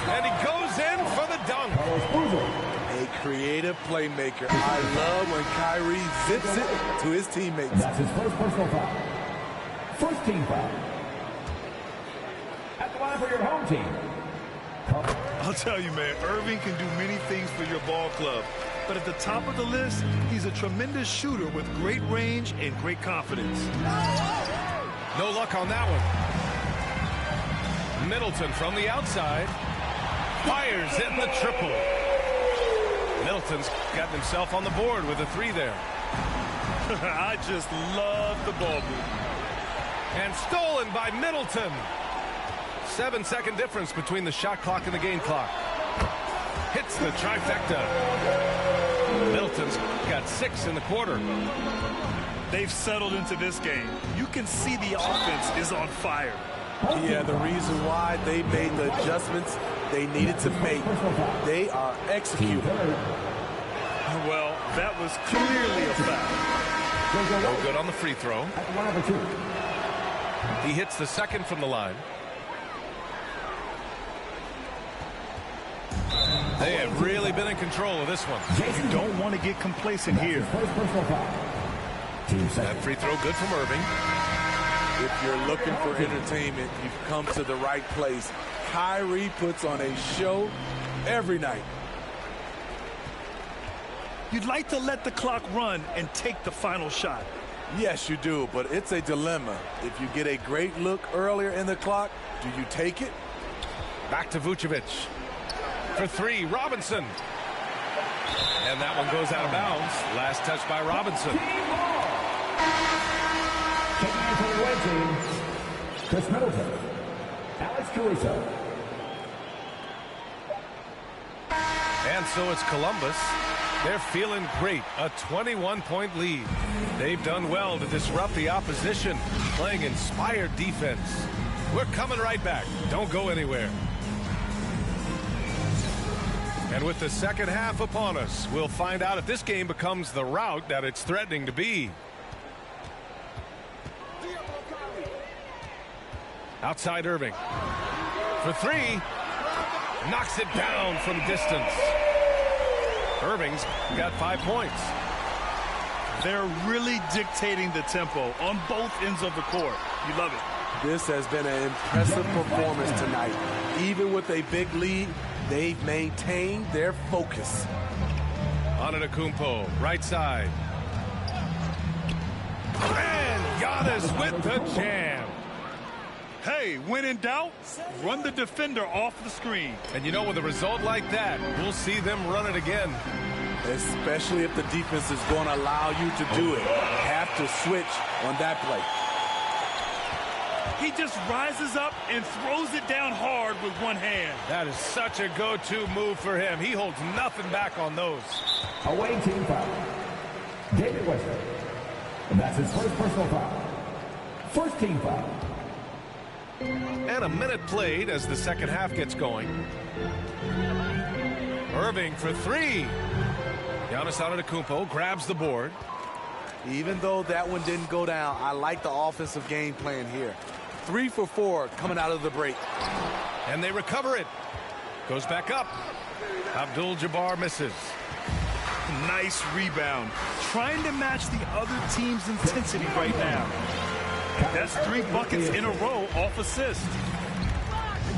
And he goes in for the dunk. A creative playmaker. I love when Kyrie zips it to his teammates. That's his first personal foul. First team foul. At the line for your home team. I'll tell you, man, Irving can do many things for your ball club. But at the top of the list, he's a tremendous shooter with great range and great confidence. No luck on that one. Middleton from the outside. Fires in the triple. Middleton's gotten himself on the board with a three there. I just love the ball movement. And stolen by Middleton. 7-second difference between the shot clock and the game clock. Hits the trifecta. Middleton's got 6 in the quarter. They've settled into this game. You can see the offense is on fire. Yeah, the reason why they made the adjustments they needed to make. They are executing. Well, that was clearly a foul. No good on the free throw. He hits the second from the line. They have really been in control of this one. You don't want to get complacent here. That free throw good from Irving. If you're looking for entertainment, you've come to the right place. Kyrie puts on a show every night. You'd like to let the clock run and take the final shot. Yes, you do, but it's a dilemma. If you get a great look earlier in the clock, do you take it? Back to Vucevic. For three, Robinson. And that one goes out of bounds. Last touch by Robinson. Taking it to the red team, Chris Middleton, Alex Caruso. And so it's Columbus. They're feeling great. A 21-point lead. They've done well to disrupt the opposition, playing inspired defense. We're coming right back. Don't go anywhere. And with the second half upon us, we'll find out if this game becomes the rout that it's threatening to be. Outside Irving. For three. Knocks it down from distance. Irving's got 5 points. They're really dictating the tempo on both ends of the court. You love it. This has been an impressive performance tonight. Even with a big lead, they've maintained their focus. Antetokounmpo, right side. And Giannis with the jam. Hey, when in doubt, run the defender off the screen. And you know, with a result like that, we'll see them run it again. Especially if the defense is going to allow you to do it. Have to switch on that play. He just rises up and throws it down hard with one hand. That is such a go-to move for him. He holds nothing back on those. Away team foul. David Westbrook. And that's his first personal foul. First team foul. And a minute played as the second half gets going. Irving for three. Giannis Antetokounmpo grabs the board. Even though that one didn't go down, I like the offensive game plan here. 3 for 4 coming out of the break. And they recover it. Goes back up. Abdul-Jabbar misses. Nice rebound. Trying to match the other team's intensity right now. That's 3 buckets in a row off assist.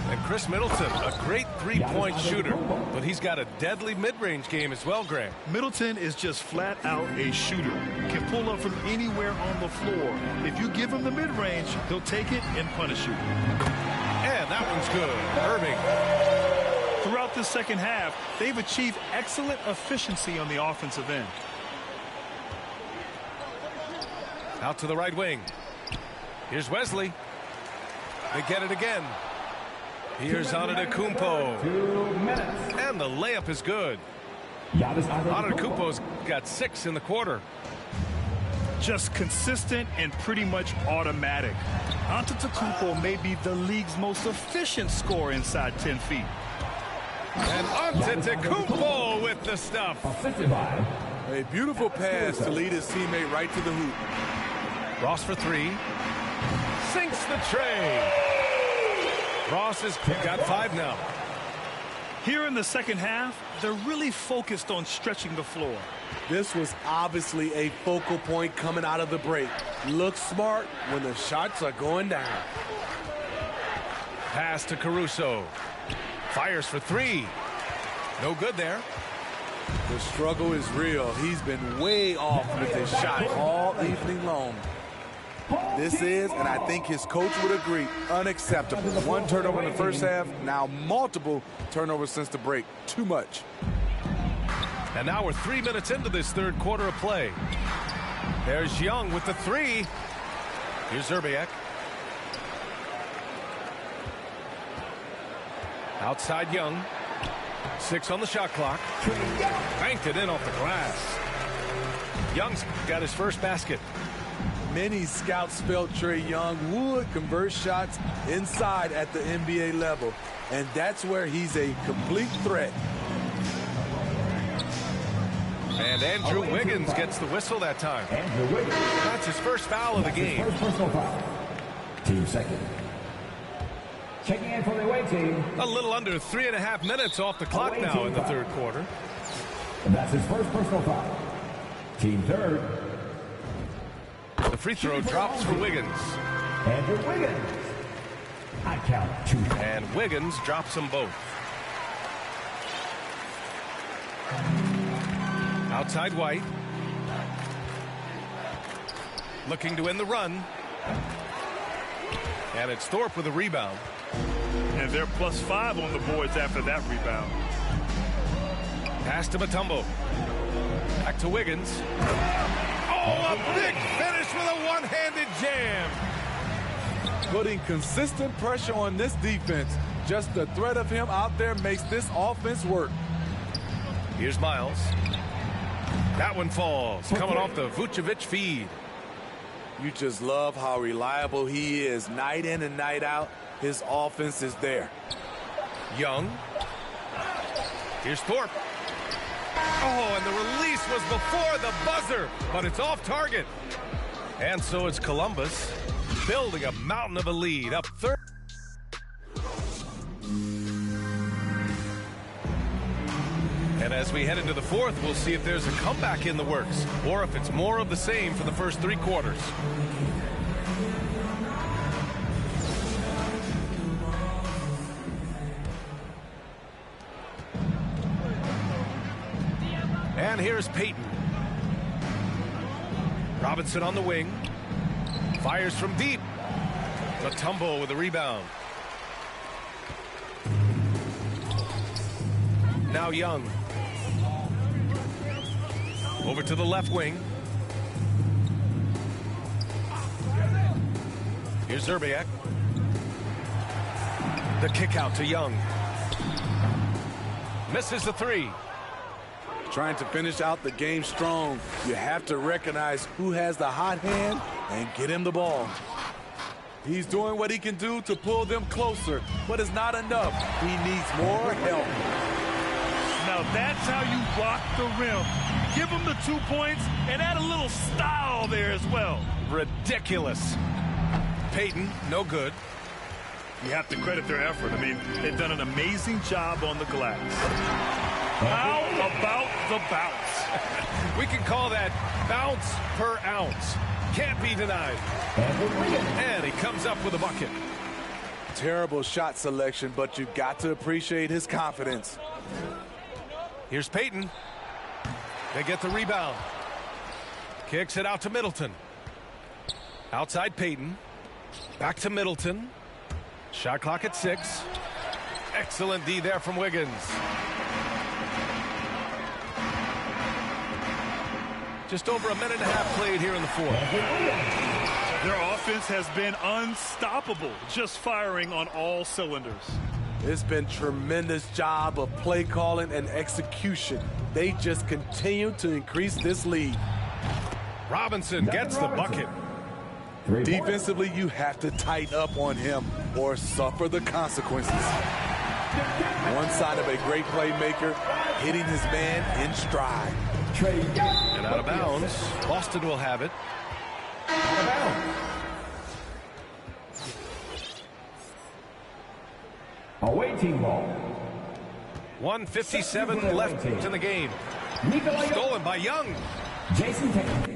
And Chris Middleton, a great three-point shooter, but he's got a deadly mid-range game as well, Graham. Middleton is just flat out a shooter. Can pull up from anywhere on the floor. If you give him the mid-range, he'll take it and punish you. And that one's good. Irving. Throughout the second half, they've achieved excellent efficiency on the offensive end. Out to the right wing. Here's Wesley. They get it again. Here's Antetokounmpo. 2 minutes. And the layup is good. Antetokounmpo's got 6 in the quarter. Just consistent and pretty much automatic. Antetokounmpo may be the league's most efficient scorer inside 10 feet. And Antetokounmpo with the stuff. Assisted by A beautiful pass to lead his teammate right to the hoop. Ross for three. Sinks the tray. Ross has got 5 now. Here in the second half, they're really focused on stretching the floor. This was obviously a focal point coming out of the break. Look smart when the shots are going down. Pass to Caruso. Fires for 3. No good there. The struggle is real. He's been way off with his shot all evening long. This is, and I think his coach would agree, unacceptable. 1 turnover in the first half, now multiple turnovers since the break. Too much. And now we're 3 minutes into this third quarter of play. There's Young with the 3. Here's Zerbiak. Outside Young. 6 on the shot clock. Banked it in off the glass. Young's got his first basket. Many scouts felt Trae Young would convert shots inside at the NBA level, and that's where he's a complete threat. And Andrew Wiggins gets the whistle that time. That's his first foul of the game. Team second. Checking in for the away team. A little under 3.5 minutes off the clock now in the third quarter. And that's his first personal foul. Team third. The free throw drops for Wiggins. Andrew Wiggins. I count 2. And Wiggins drops them both. Outside White. Looking to end the run. And it's Thorpe with a rebound. And they're +5 on the boards after that rebound. Pass to Mutombo. Back to Wiggins. Oh, a big finish with a one-handed jam. Putting consistent pressure on this defense. Just the threat of him out there makes this offense work. Here's Miles. That one falls, coming off the Vucevic feed. You just love how reliable he is. Night in and night out, his offense is there. Young. Here's Thorpe. Oh, and the release was before the buzzer, but it's off target. And so it's Columbus building a mountain of a lead, up 30. And as we head into the fourth, we'll see if there's a comeback in the works or if it's more of the same for the first 3 quarters. And here's Payton. Robinson on the wing. Fires from deep. Mutombo with a rebound. Now Young. Over to the left wing. Here's Zerbiak. The kick out to Young. Misses the 3. Trying to finish out the game strong, you have to recognize who has the hot hand and get him the ball. He's doing what he can do to pull them closer, but it's not enough. He needs more help. Now that's how you block the rim. Give him the 2 points and add a little style there as well. Ridiculous. Payton, no good. You have to credit their effort. I mean, they've done an amazing job on the glass. How about the bounce? We can call that bounce per ounce. Can't be denied. And he comes up with a bucket. Terrible shot selection, but you've got to appreciate his confidence. Here's Payton. They get the rebound. Kicks it out to Middleton. Outside Payton. Back to Middleton. Shot clock at 6. Excellent D there from Wiggins. Just over a minute and a half played here in the fourth. Their offense has been unstoppable, just firing on all cylinders. It's been tremendous job of play calling and execution. They just continue to increase this lead. Robinson gets the bucket. Defensively, you have to tighten up on him or suffer the consequences. One side of a great playmaker, hitting his man in stride. And out of bounds. Boston will have it. Out of bounds. Away team ball. 1:57 left in the game. Stolen by Young. Jason Taylor.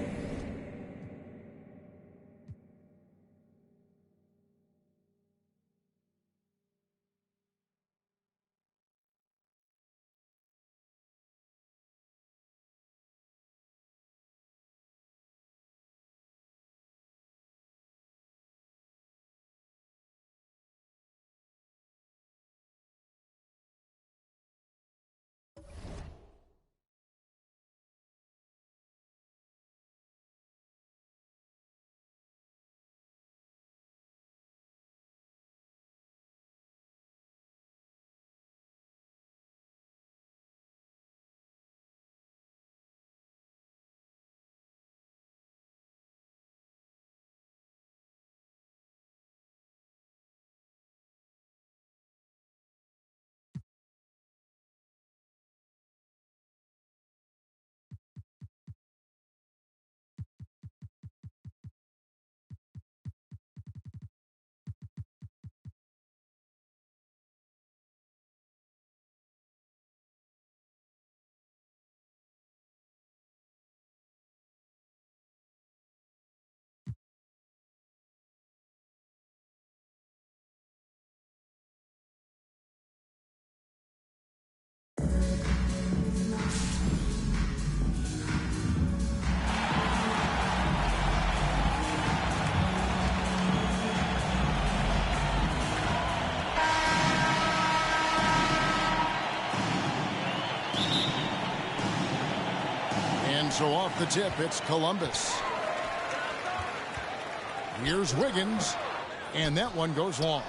So off the tip, it's Columbus. Here's Wiggins, and that one goes long.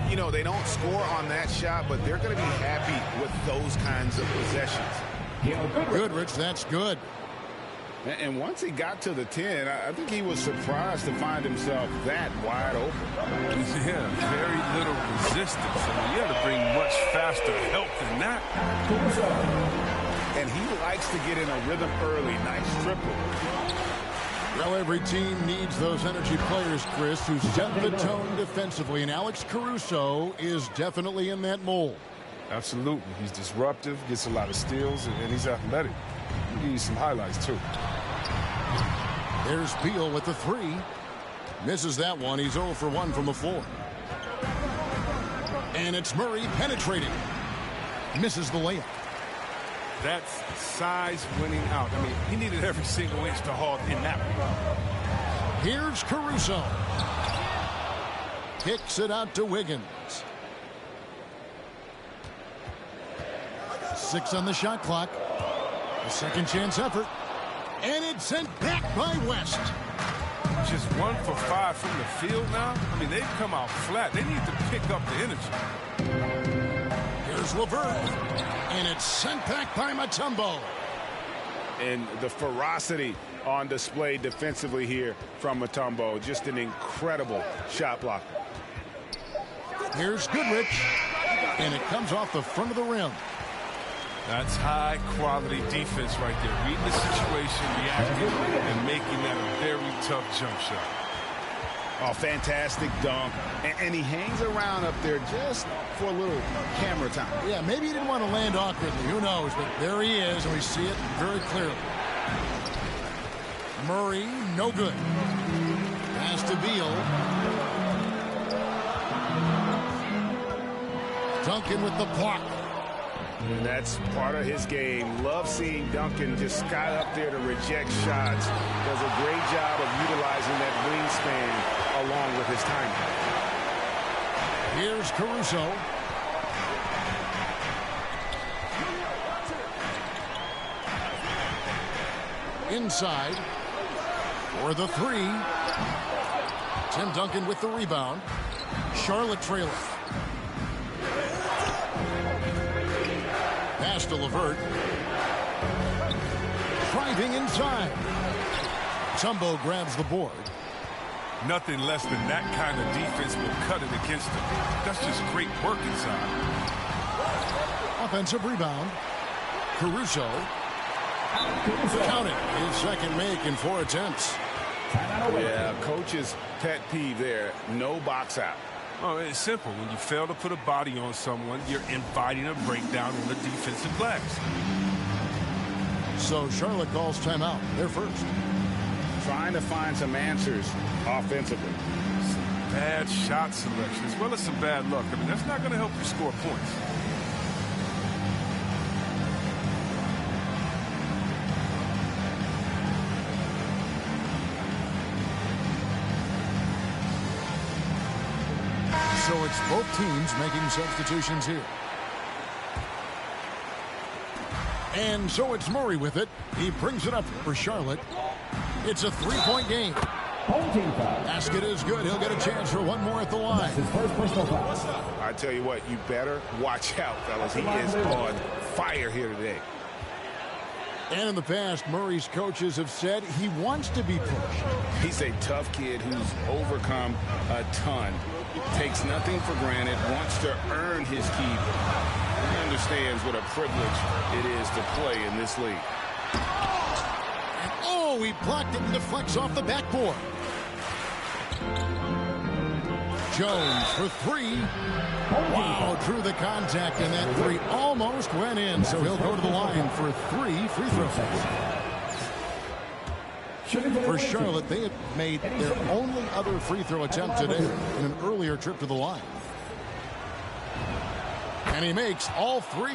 You know, they don't score on that shot, but they're going to be happy with those kinds of possessions. Goodrich, that's good. And once he got to the 10, I think he was surprised to find himself that wide open. Yeah, very little resistance. I mean, you had to bring much faster help than that. And he likes to get in a rhythm early. Nice triple. Well, every team needs those energy players, Chris, who set the tone defensively. And Alex Caruso is definitely in that mold. Absolutely. He's disruptive, gets a lot of steals, and he's athletic. He needs some highlights, too. There's Beal with the 3. Misses that one. He's 0 for 1 from the floor. And it's Murray penetrating. Misses the layup. That's size winning out. I mean, he needed every single inch to halt in that one. Here's Caruso. Kicks it out to Wiggins. 6 on the shot clock. A second chance effort. And it's sent back by West. Just 1 for 5 from the field now. I mean, they've come out flat. They need to pick up the energy. Here's LeVert. And it's sent back by Mutombo. And the ferocity on display defensively here from Mutombo. Just an incredible shot blocker. Here's Goodrich. And it comes off the front of the rim. That's high-quality defense right there. Reading the situation, reacting, and making that a very tough jump shot. Oh, fantastic dunk. And he hangs around up there just for a little camera time. Yeah, maybe he didn't want to land awkwardly. Who knows? But there he is, and we see it very clearly. Murray, no good. Pass to Beal. Duncan with the block. And that's part of his game. Love seeing Duncan just sky up there to reject shots. Does a great job of utilizing that wingspan along with his timing. Here's Caruso. Inside for the 3. Tim Duncan with the rebound. Charlotte trailing. Pass to LeVert. Driving inside. Mutombo grabs the board. Nothing less than that kind of defense will cut it against him. That's just great work inside. Offensive rebound. Caruso. Count it. His second make in 4 attempts. Yeah, coach's pet peeve there. No box out. Oh, it's simple. When you fail to put a body on someone, you're inviting a breakdown on the defensive glass. So Charlotte calls timeout. They're first. Trying to find some answers offensively. Some bad shot selection as well as some bad luck. I mean, that's not going to help you score points. So it's both teams making substitutions here. And so it's Murray with it. He brings it up for Charlotte. It's a 3-point game. Basket is good. He'll get a chance for one more at the line. I tell you what, you better watch out, fellas. He is on fire here today. And in the past, Murray's coaches have said he wants to be pushed. He's a tough kid who's overcome a ton. Takes nothing for granted, wants to earn his keep. He understands what a privilege it is to play in this league. And oh, he blocked it and deflects off the backboard. Jones for 3. Wow, drew the contact, and that 3 almost went in, so he'll go to the line for 3 free throws. For Charlotte, they had made their only other free throw attempt today in an earlier trip to the line. And he makes all 3.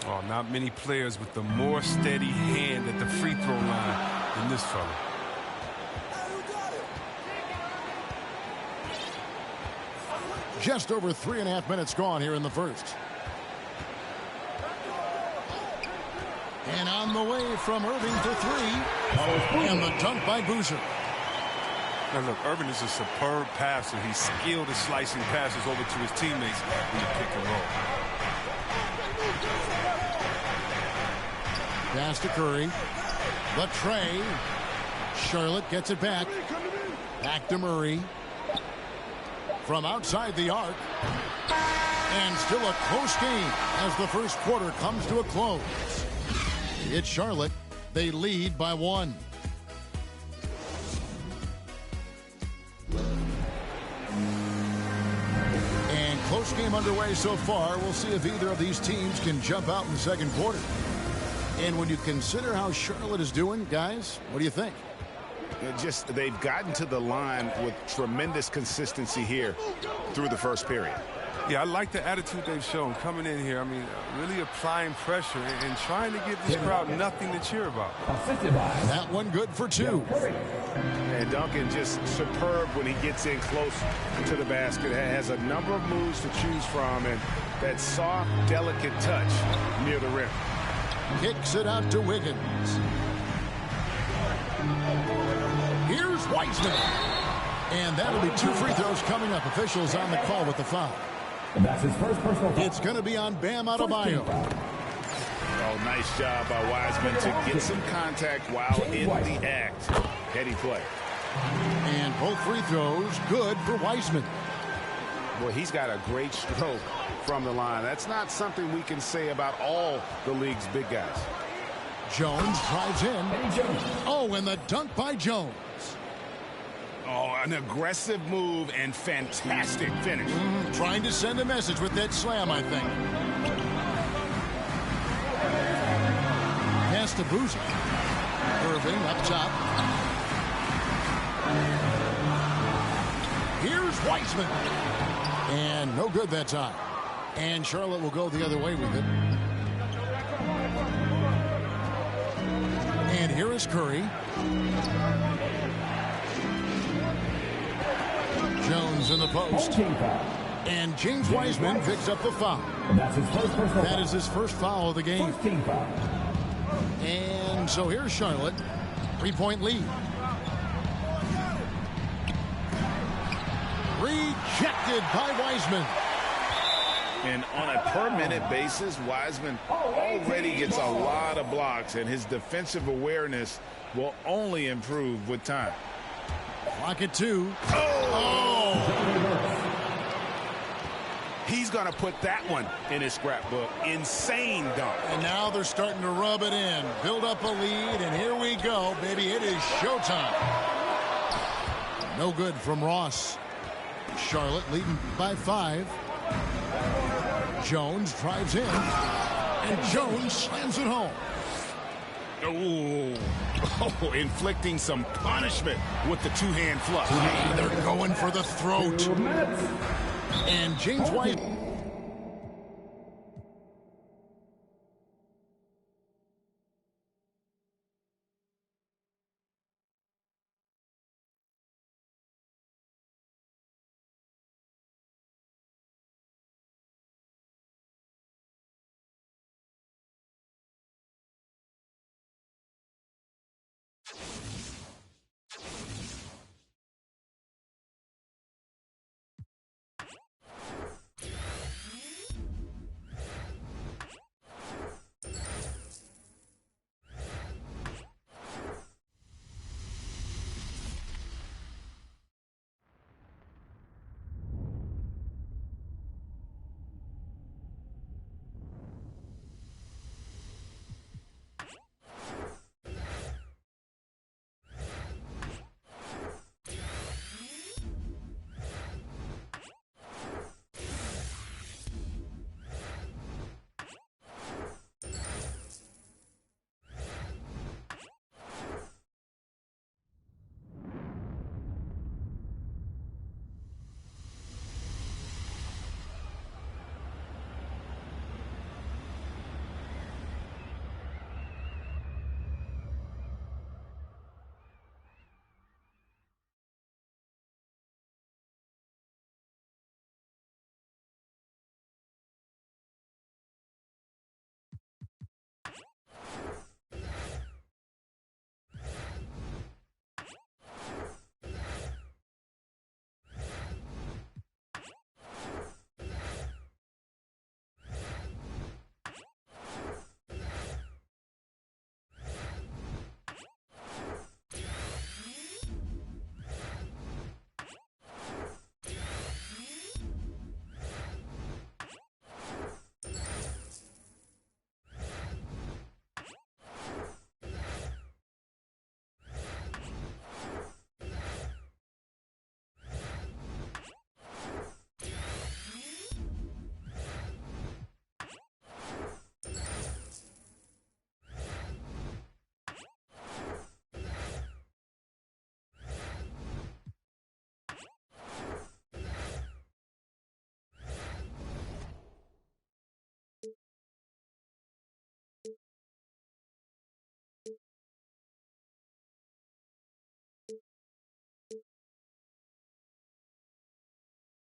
Oh, not many players with the more steady hand at the free throw line than this fella. Just over 3.5 minutes gone here in the first. And on the way from Irving for 3. And the dunk by Boozer. Now look, Irving is a superb passer. He's skilled at slicing passes over to his teammates in the pick and roll. Pass to Curry. The tray. Charlotte gets it back. Back to Murray. From outside the arc. And still a close game as the first quarter comes to a close. It's Charlotte. They lead by 1. And close game underway so far. We'll see if either of these teams can jump out in the second quarter. And when you consider how Charlotte is doing, guys, what do you think? They've gotten to the line with tremendous consistency here through the first period. Yeah, I like the attitude they've shown coming in here. I mean, really applying pressure and trying to give this crowd nothing to cheer about. That one good for 2. And Duncan just superb when he gets in close to the basket. Has a number of moves to choose from, and that soft, delicate touch near the rim. Kicks it out to Wiggins. Here's Wiseman. And that'll be 2 free throws coming up. Officials on the call with the foul. And that's his first personal foul. It's going to be on Bam Adebayo. Oh, nice job by Wiseman to get some contact while in the act. Heady play. And both free throws good for Wiseman. Well, he's got a great stroke from the line. That's not something we can say about all the league's big guys. Jones drives in. Oh, and the dunk by Jones. Oh, an aggressive move and fantastic finish. Trying to send a message with that slam, I think. Pass to Boozer. Irving up top. Here's Wiseman. And no good that time. And Charlotte will go the other way with it. And here is Curry. Jones in the post. And James Wiseman picks up the foul. That is his first foul of the game. And so here's Charlotte. 3-point lead. Rejected by Wiseman. And on a per-minute basis, Wiseman already gets a lot of blocks, and his defensive awareness will only improve with time. Clock at 2. He's going to put that one in his scrapbook. Insane dunk. And now they're starting to rub it in. Build up a lead, and here we go, baby. It is showtime. No good from Ross. Charlotte leading by 5. Jones drives in, and Jones slams it home. Oh, inflicting some punishment with the two-hand flush. They're going for the throat. And James White